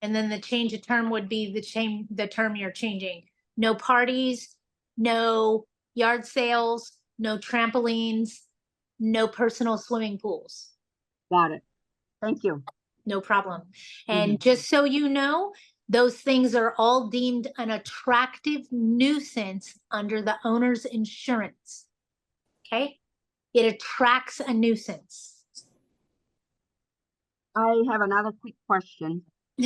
And then the change of term would be the term you're changing. No parties, no yard sales, no trampolines, no personal swimming pools. Got it. Thank you. No problem. And Mhm. just so you know, those things are all deemed an attractive nuisance under the owner's insurance. Okay? It attracts a nuisance. I have another quick question.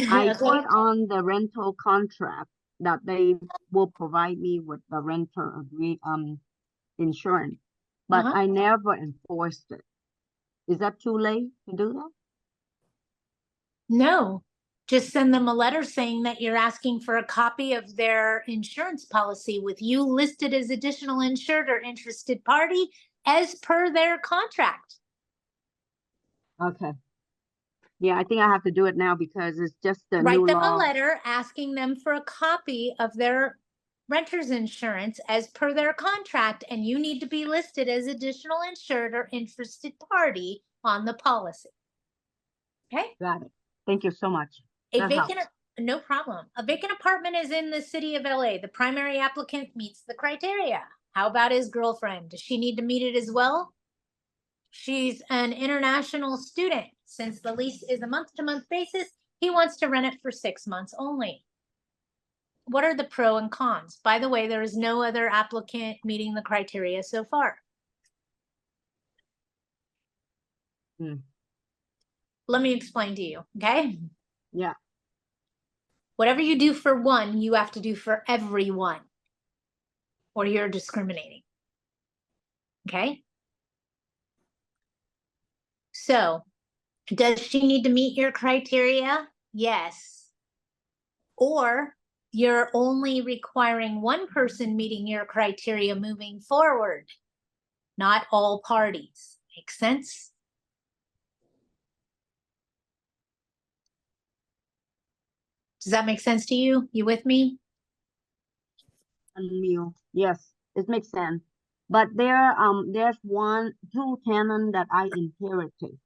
I Okay. put on the rental contract that they will provide me with the renter insurance, but Uh-huh. I never enforced it. Is that too late to do that? No, just send them a letter saying that you're asking for a copy of their insurance policy with you listed as additional insured or interested party as per their contract. Okay. Yeah, I think I have to do it now because it's just the Write new them a law. letter asking them for a copy of their renter's insurance as per their contract, and you need to be listed as additional insured or interested party on the policy. Okay? Got it. Thank you so much. A That vacant, helps. no problem. A vacant apartment is in the city of LA. The primary applicant meets the criteria. How about his girlfriend? Does she need to meet it as well? She's an international student. Since the lease is a month-to-month basis, he wants to rent it for 6 months only. What are the pro and cons? By the way, there is no other applicant meeting the criteria so far. Hmm. Let me explain to you, okay? Yeah. Whatever you do for one, you have to do for everyone, or you're discriminating. Okay? So, does she need to meet your criteria? Yes. Or you're only requiring one person meeting your criteria moving forward, not all parties. Make sense? Does that make sense to you? You with me? Unreal. Yes, it makes sense. But there's two tenants that I inherited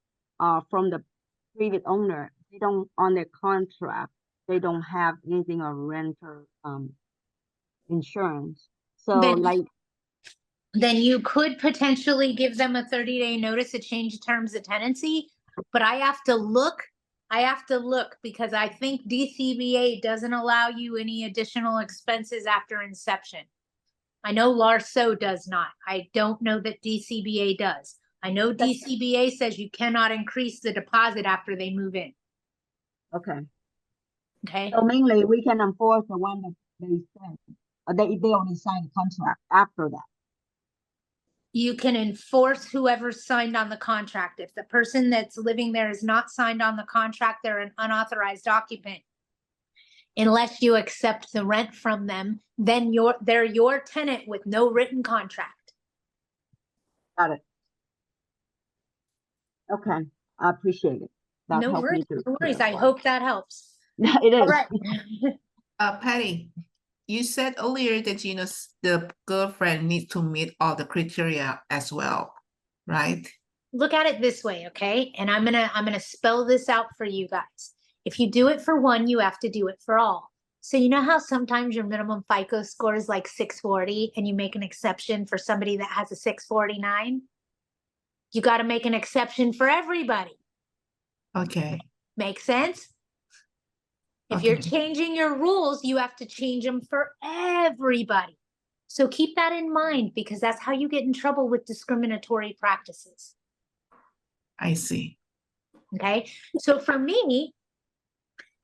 from the previous owner. They don't on their contract, they don't have anything of renter insurance. So Then like then you could potentially give them a 30-day notice to change the terms of tenancy, but I have to look because I think DCBA doesn't allow you any additional expenses after inception. I know Larso does not. I don't know that DCBA does. I know DCBA says you cannot increase the deposit after they move in. okay. Okay. So mainly we can enforce the one that they said. They only signed a contract after that. You can enforce whoever signed on the contract. If the person that's living there is not signed on the contract, they're an unauthorized occupant. Unless you accept the rent from them, then they're your tenant with no written contract. Got it. Okay, I appreciate it. That No helped worries, me to no worries. I clarify. hope that helps. It All is. right. Patty, you said earlier that the girlfriend needs to meet all the criteria as well, right? Look at it this way, okay? And I'm gonna spell this out for you guys. If you do it for one, you have to do it for all. So you know how sometimes your minimum FICO score is like 640 and you make an exception for somebody that has a 649? You got to make an exception for everybody. Okay. Make sense? If you're Okay. changing your rules, you have to change them for everybody. So keep that in mind because that's how you get in trouble with discriminatory practices. I see. Okay. So for me,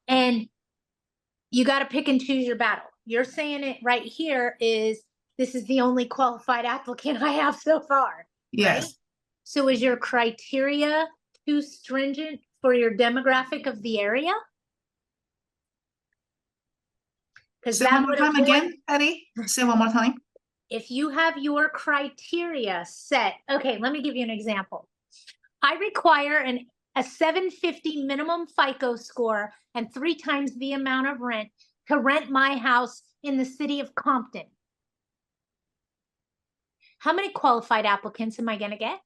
and you got to pick and choose your battle. You're saying it right here is this is the only qualified applicant I have so far. Yes. Right? So is your criteria too stringent for your demographic of the area? Because Say that one more would time avoid, again, Patty. Say one more time. if you have your criteria set, okay, let me give you an example. I require a 750 minimum FICO score and 3 times the amount of rent to rent my house in the city of Compton. How many qualified applicants am I going to get?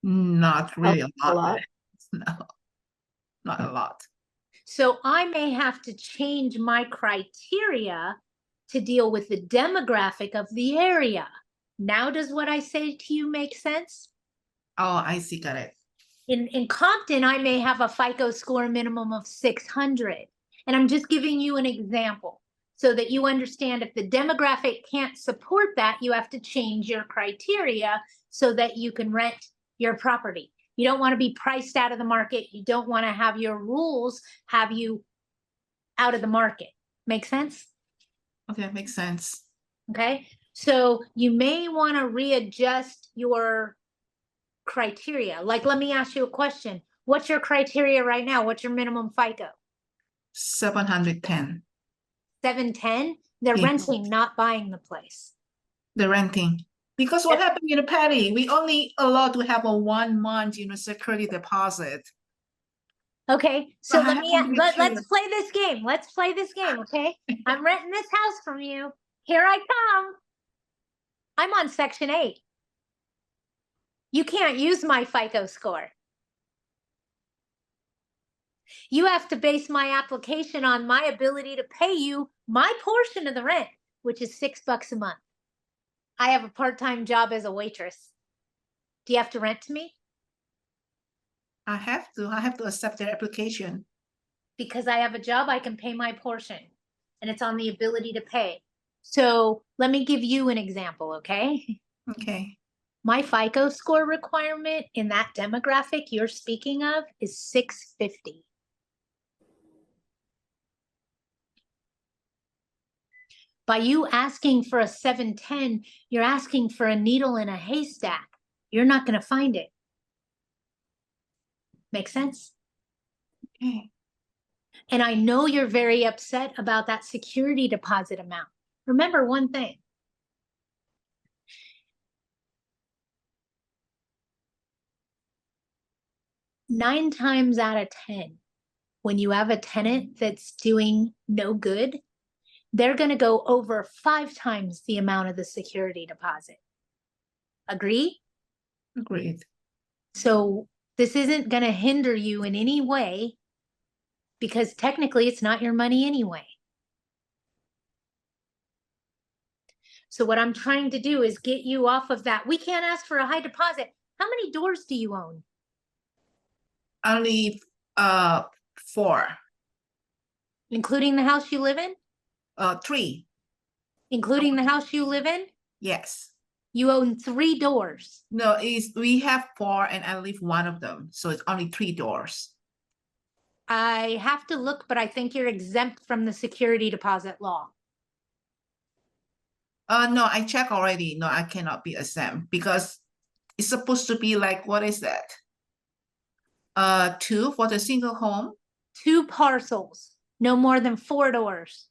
Not really a A lot. lot. No, not a lot. So I may have to change my criteria to deal with the demographic of the area. Now, does what I say to you make sense? Oh, I see. Got it. In Compton, I may have a FICO score minimum of 600. And I'm just giving you an example so that you understand if the demographic can't support that, you have to change your criteria so that you can rent your property. You don't want to be priced out of the market. You don't want to have your rules have you out of the market. Make sense? Okay, makes sense. Okay. So you may want to readjust your criteria. Like, let me ask you a question. What's your criteria right now? What's your minimum FICO? 710. 710? They're Yeah. renting, not buying the place. The renting. Because what happened, Patty, we only allowed to have a 1 month, security deposit. Okay, so I let's play this game. Let's play this game, okay? I'm renting this house from you. Here I come. I'm on Section 8. You can't use my FICO score. You have to base my application on my ability to pay you my portion of the rent, which is $6 a month. I have a part-time job as a waitress. Do you have to rent to me? I have to accept their application. Because I have a job, I can pay my portion, and it's on the ability to pay. So let me give you an example, okay? Okay. My FICO score requirement in that demographic you're speaking of is 650. By you asking for a 710, you're asking for a needle in a haystack. You're not going to find it. Make sense? Okay. And I know you're very upset about that security deposit amount. Remember one thing. Nine times out of 10, when you have a tenant that's doing no good, they're going to go over 5 times the amount of the security deposit. Agree? Agreed. So this isn't going to hinder you in any way because technically it's not your money anyway. So what I'm trying to do is get you off of that. We can't ask for a high deposit. How many doors do you own? Only 4. Including the house you live in? 3. Including the house you live in? Yes. You own 3 doors. No, we have 4 and I leave one of them. So it's only 3 doors. I have to look, but I think you're exempt from the security deposit law. No, I checked already. No, I cannot be exempt because it's supposed to be like, what is that? 2 for the single home. 2 parcels, no more than 4 doors.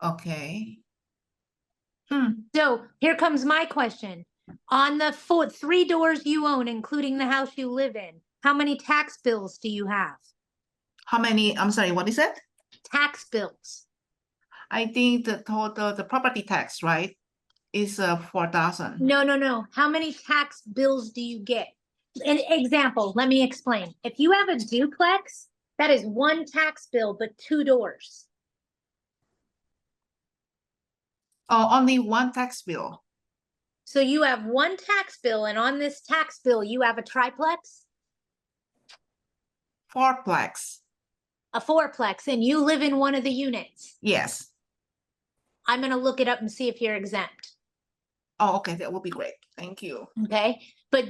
Okay. So here comes my question. On the 3 doors you own, including the house you live in, how many tax bills do you have? How many? I'm sorry, what is it? Tax bills. I think the total, the property tax, right, is 4,000. No. How many tax bills do you get? An example, let me explain. If you have a duplex, that is 1 tax bill, but 2 doors. Oh, only 1 tax bill. So you have 1 tax bill, and on this tax bill, you have a triplex? 4plex. A 4plex, and you live in one of the units. Yes. I'm going to look it up and see if you're exempt. Oh, okay, that would be great. Thank you. Okay, but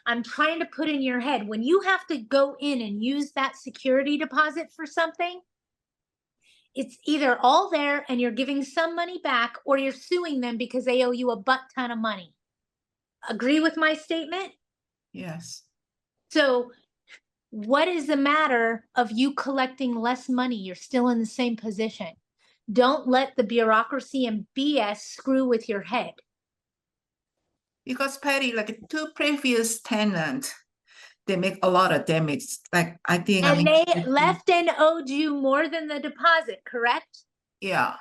I'm trying to put in your head, when you have to go in and use that security deposit for something, it's either all there and you're giving some money back, or you're suing them because they owe you a butt ton of money. Agree with my statement? Yes. So what is the matter of you collecting less money? You're still in the same position. Don't let the bureaucracy and BS screw with your head. Because Patty, like 2 previous tenants, they make a lot of damage. Like I think And they left and owed you more than the deposit, correct? Yeah.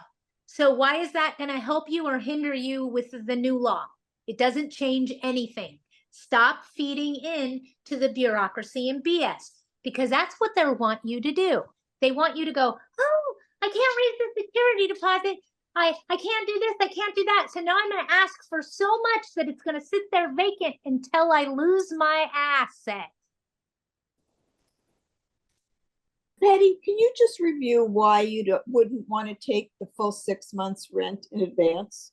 So why is that going to help you or hinder you with the new law? It doesn't change anything. Stop feeding in to the bureaucracy and BS, because that's what they want you to do. They want you to go, oh, I can't raise the security deposit. I can't do this. I can't do that. So now I'm going to ask for so much that it's going to sit there vacant until I lose my asset. Patty, can you just review why you wouldn't want to take the full 6 months rent in advance?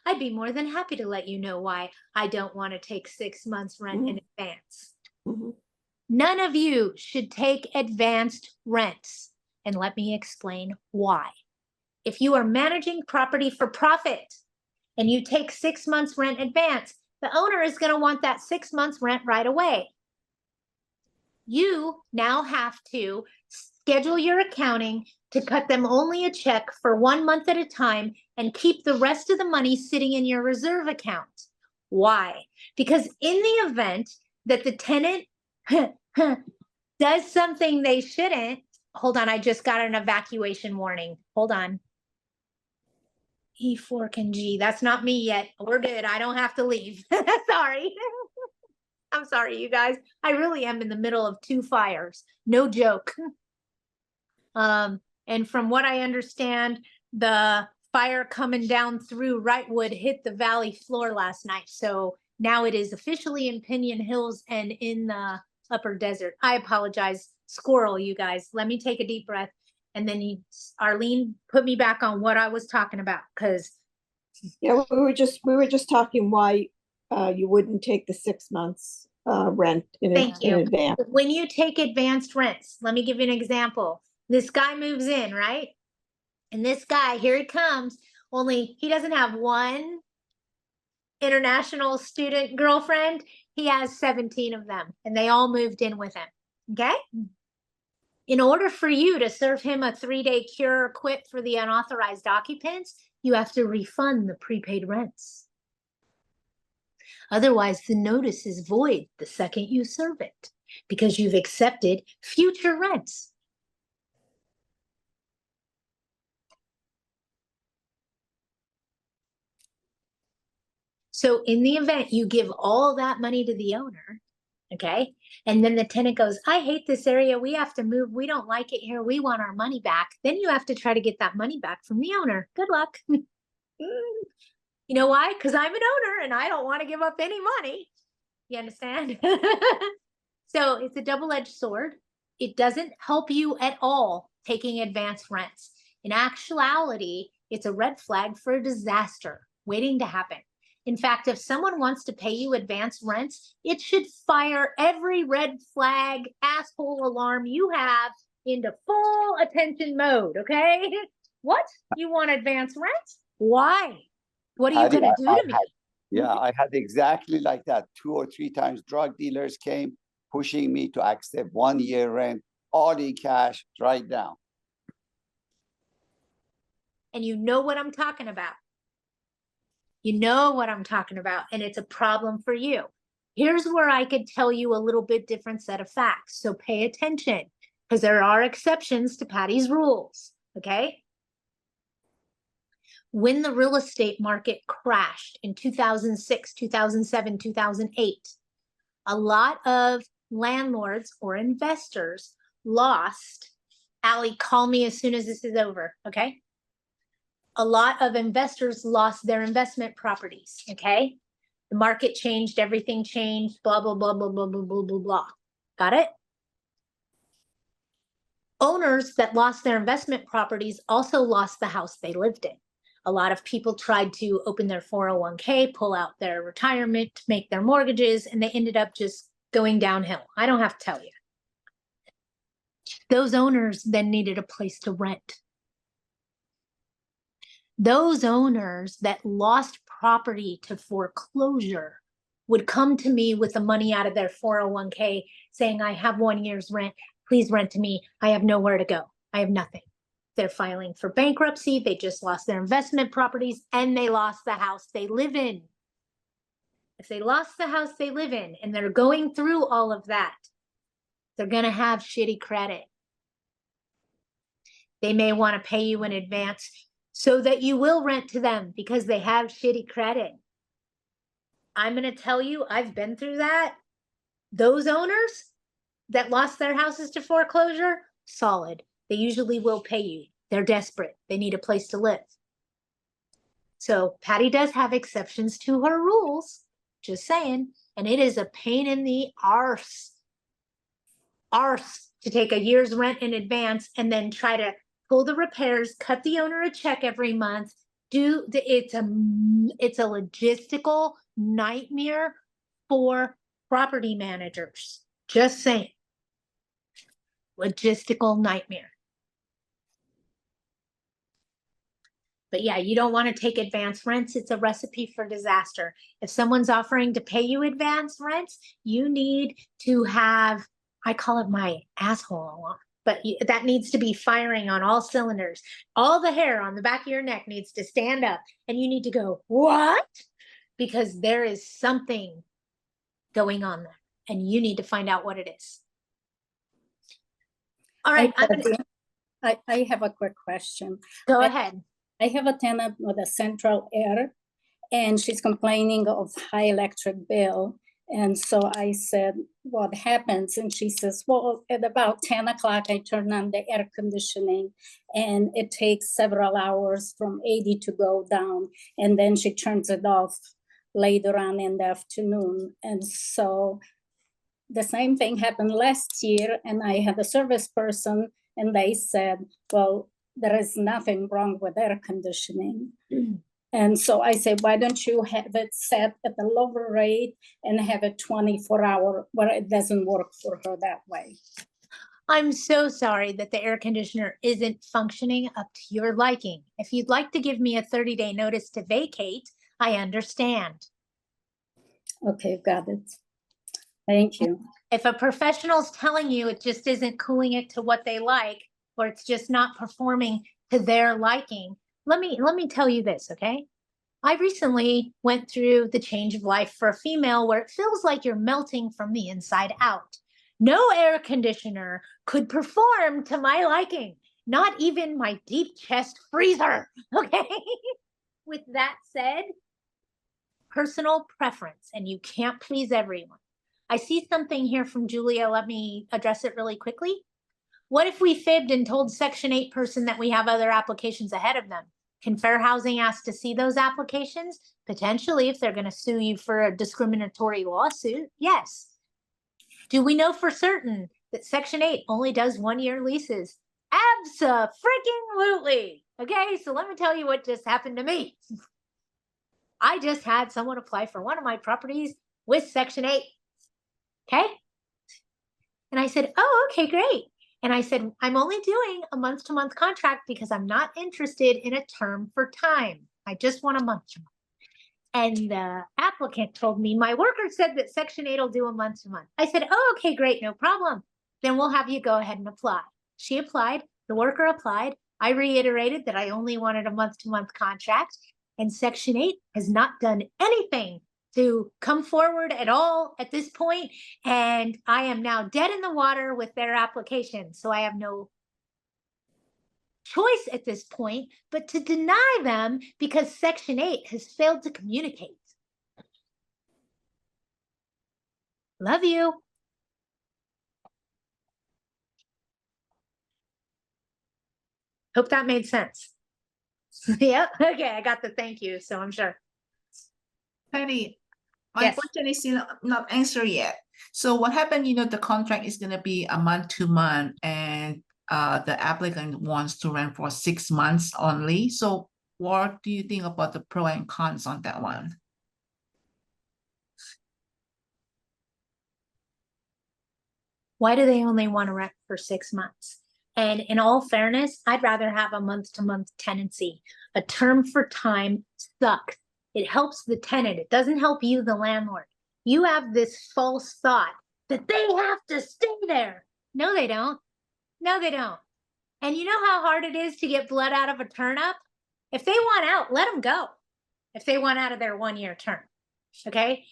I'd be more than happy to let you know why I don't want to take 6 months rent in advance. Mhm. None of you should take advanced rents. And let me explain why. If you are managing property for profit and you take 6 months rent advance, the owner is going to want that 6 months rent right away. You now have to schedule your accounting to cut them only a check for 1 month at a time and keep the rest of the money sitting in your reserve account. Why? Because in the event that the tenant does something they shouldn't, hold on, I just got an evacuation warning. Hold on. E, fork, and G. That's not me yet. We're good. I don't have to leave. Sorry. I'm sorry, you guys. I really am in the middle of 2 fires. No joke. And from what I understand, the fire coming down through Wrightwood hit the valley floor last night. So now it is officially in Pinion Hills and in the upper desert. I apologize. Squirrel, you guys. Let me take a deep breath. And then Arlene put me back on what I was talking about, because Yeah, we were just talking why you wouldn't take the 6 months rent in Thank you. advance. when you take advanced rents, let me give you an example. This guy moves in, right? And this guy, here he comes, only he doesn't have one international student girlfriend. He has 17 of them, and they all moved in with him. Okay? In order for you to serve him a 3-day cure or quit for the unauthorized occupants, you have to refund the prepaid rents. Otherwise, the notice is void the second you serve it, because you've accepted future rents. So in the event you give all that money to the owner, okay, and then the tenant goes, I hate this area, we have to move, we don't like it here, we want our money back, then you have to try to get that money back from the owner. Good luck. You know why? Because I'm an owner and I don't want to give up any money. You understand? So it's a double-edged sword. It doesn't help you at all taking advanced rents. In actuality, it's a red flag for a disaster waiting to happen. In fact, if someone wants to pay you advanced rents, it should fire every red flag asshole alarm you have into full attention mode, okay? What? You want advanced rent? Why? What are you Patty, going to do to me? Yeah, I had exactly like that. 2 or 3 times drug dealers came pushing me to accept 1 year rent, all in cash, right now. And you know what I'm talking about. You know what I'm talking about, and it's a problem for you. Here's where I could tell you a little bit different set of facts. So pay attention, because there are exceptions to Patty's rules, okay? When the real estate market crashed in 2006, 2007, 2008, a lot of landlords or investors lost. Allie, call me as soon as this is over, okay? A lot of investors lost their investment properties, okay? The market changed, everything changed, blah, blah, blah, blah, blah, blah, blah, blah, blah. Got it? Owners that lost their investment properties also lost the house they lived in. A lot of people tried to open their 401k, pull out their retirement to make their mortgages, and they ended up just going downhill. I don't have to tell you. Those owners then needed a place to rent. Those owners that lost property to foreclosure would come to me with the money out of their 401k saying, I have 1 year's rent. Please rent to me. I have nowhere to go. I have nothing. They're filing for bankruptcy. They just lost their investment properties and they lost the house they live in. If they lost the house they live in and they're going through all of that, they're going to have shitty credit. They may want to pay you in advance so that you will rent to them because they have shitty credit. I'm going to tell you, I've been through that. Those owners that lost their houses to foreclosure, solid. They usually will pay you. They're desperate. They need a place to live. So Patty does have exceptions to her rules, just saying. And it is a pain in the arse to take a year's rent in advance and then try to pull the repairs, cut the owner a check every month, it's a logistical nightmare for property managers. Just saying. Logistical nightmare. But yeah, you don't want to take advance rents. It's a recipe for disaster. If someone's offering to pay you advance rents, you need to have, I call it my asshole alarm, but that needs to be firing on all cylinders. All the hair on the back of your neck needs to stand up and you need to go, what? Because there is something going on there and you need to find out what it is. All right, I have a quick question. Go ahead. I have a tenant with a central air and she's complaining of high electric bill. And so I said, what happens? And she says, well, at about 10 o'clock, I turn on the air conditioning and it takes several hours from 80 to go down. And then she turns it off later on in the afternoon. And so the same thing happened last year. And I had a service person and they said, well, there is nothing wrong with air conditioning. And so I said, why don't you have it set at a lower rate and have it 24-hour where it doesn't work for her that way? I'm so sorry that the air conditioner isn't functioning up to your liking. If you'd like to give me a 30-day notice to vacate, I understand. Okay, got it. Thank you. If a professional's telling you it just isn't cooling it to what they like, or it's just not performing to their liking, let me tell you this, okay? I recently went through the change of life for a female where it feels like you're melting from the inside out. No air conditioner could perform to my liking, not even my deep chest freezer, okay? With that said, personal preference, and you can't please everyone. I see something here from Julia. Let me address it really quickly. What if we fibbed and told Section 8 person that we have other applications ahead of them? Can Fair Housing ask to see those applications? Potentially, if they're going to sue you for a discriminatory lawsuit, yes. Do we know for certain that Section 8 only does 1-year leases? Abso-freaking-lutely. Okay, so let me tell you what just happened to me. I just had someone apply for one of my properties with Section 8. Okay? And I said, oh, okay, great. And I said, I'm only doing a month-to-month contract because I'm not interested in a term for time. I just want a month-to-month. And the applicant told me, my worker said that Section 8 will do a month-to-month. I said, oh, okay, great, no problem. Then we'll have you go ahead and apply. She applied, the worker applied. I reiterated that I only wanted a month-to-month contract. And Section 8 has not done anything to come forward at all at this point, and I am now dead in the water with their application. So I have no choice at this point but to deny them because Section 8 has failed to communicate. Love you. Hope that made sense. Yep. Okay, I got the thank you, so I'm sure. Patty, my Yes. question is not answered yet. So what happened, the contract is gonna be a month-to-month and the applicant wants to rent for 6 months only. So what do you think about the pro and cons on that one? Why do they only want to rent for 6 months? And in all fairness, I'd rather have a month-to-month tenancy. A term for time sucks. It helps the tenant. It doesn't help you, the landlord. You have this false thought that they have to stay there. No, they don't. No, they don't. And you know how hard it is to get blood out of a turnip? If they want out, let them go. If they want out of their 1-year term, okay?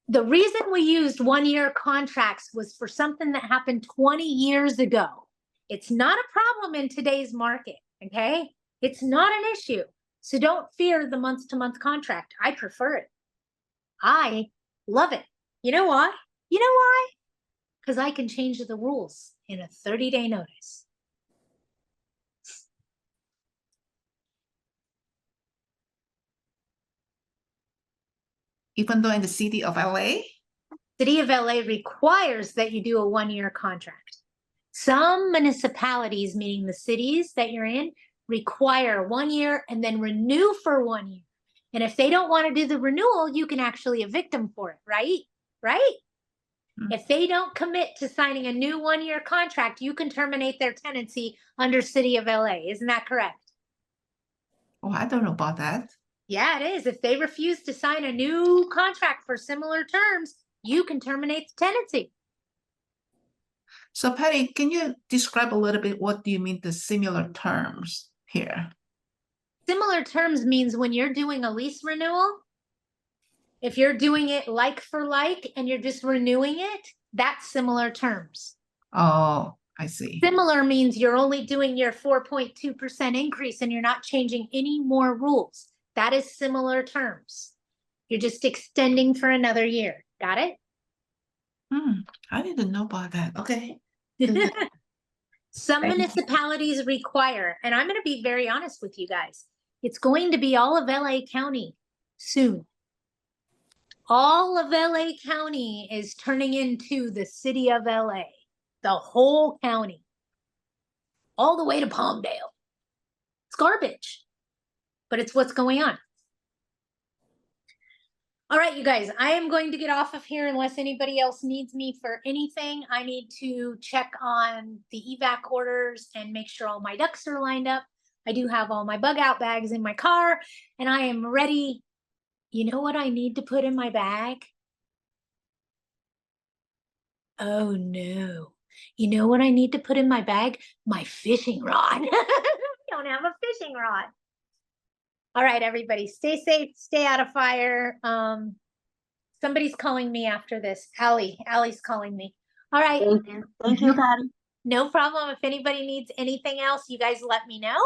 The reason we used 1-year contracts was for something that happened 20 years ago. It's not a problem in today's market, okay? It's not an issue. So don't fear the month-to-month contract. I prefer it. I love it. You know why? You know why? Because I can change the rules in a 30-day notice. Even though in the city of LA? City of LA requires that you do a 1-year contract. Some municipalities, meaning the cities that you're in, require 1 year and then renew for 1 year. And if they don't want to do the renewal, you can actually evict them for it, right? Right? If they don't commit to signing a new 1 year contract, you can terminate their tenancy under City of LA. Isn't that correct? Oh, I don't know about that. Yeah, it is. If they refuse to sign a new contract for similar terms, you can terminate the tenancy. So Patty, can you describe a little bit what do you mean the similar terms here? Similar terms means when you're doing a lease renewal, if you're doing it like for like and you're just renewing it, that's similar terms. Oh, I see. Similar means you're only doing your 4.2% increase and you're not changing any more rules. That is similar terms. You're just extending for another year. Got it? I didn't know about that. Okay. Some Thank you. municipalities require, and I'm going to be very honest with you guys, it's going to be all of LA County soon. All of LA County is turning into the City of LA, the whole county, all the way to Palmdale. It's garbage, but it's what's going on. All right, you guys, I am going to get off of here unless anybody else needs me for anything. I need to check on the evac orders and make sure all my ducks are lined up. I do have all my bug out bags in my car and I am ready. You know what I need to put in my bag? Oh no. You know what I need to put in my bag? My fishing rod. I don't have a fishing rod. All right, everybody, stay safe, stay out of fire. Somebody's calling me after this. Allie's calling me. All right. Thank you, Patty. No problem. If anybody needs anything else, you guys let me know.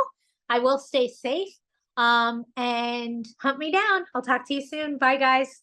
I will stay safe. And hunt me down. I'll talk to you soon. Bye, guys.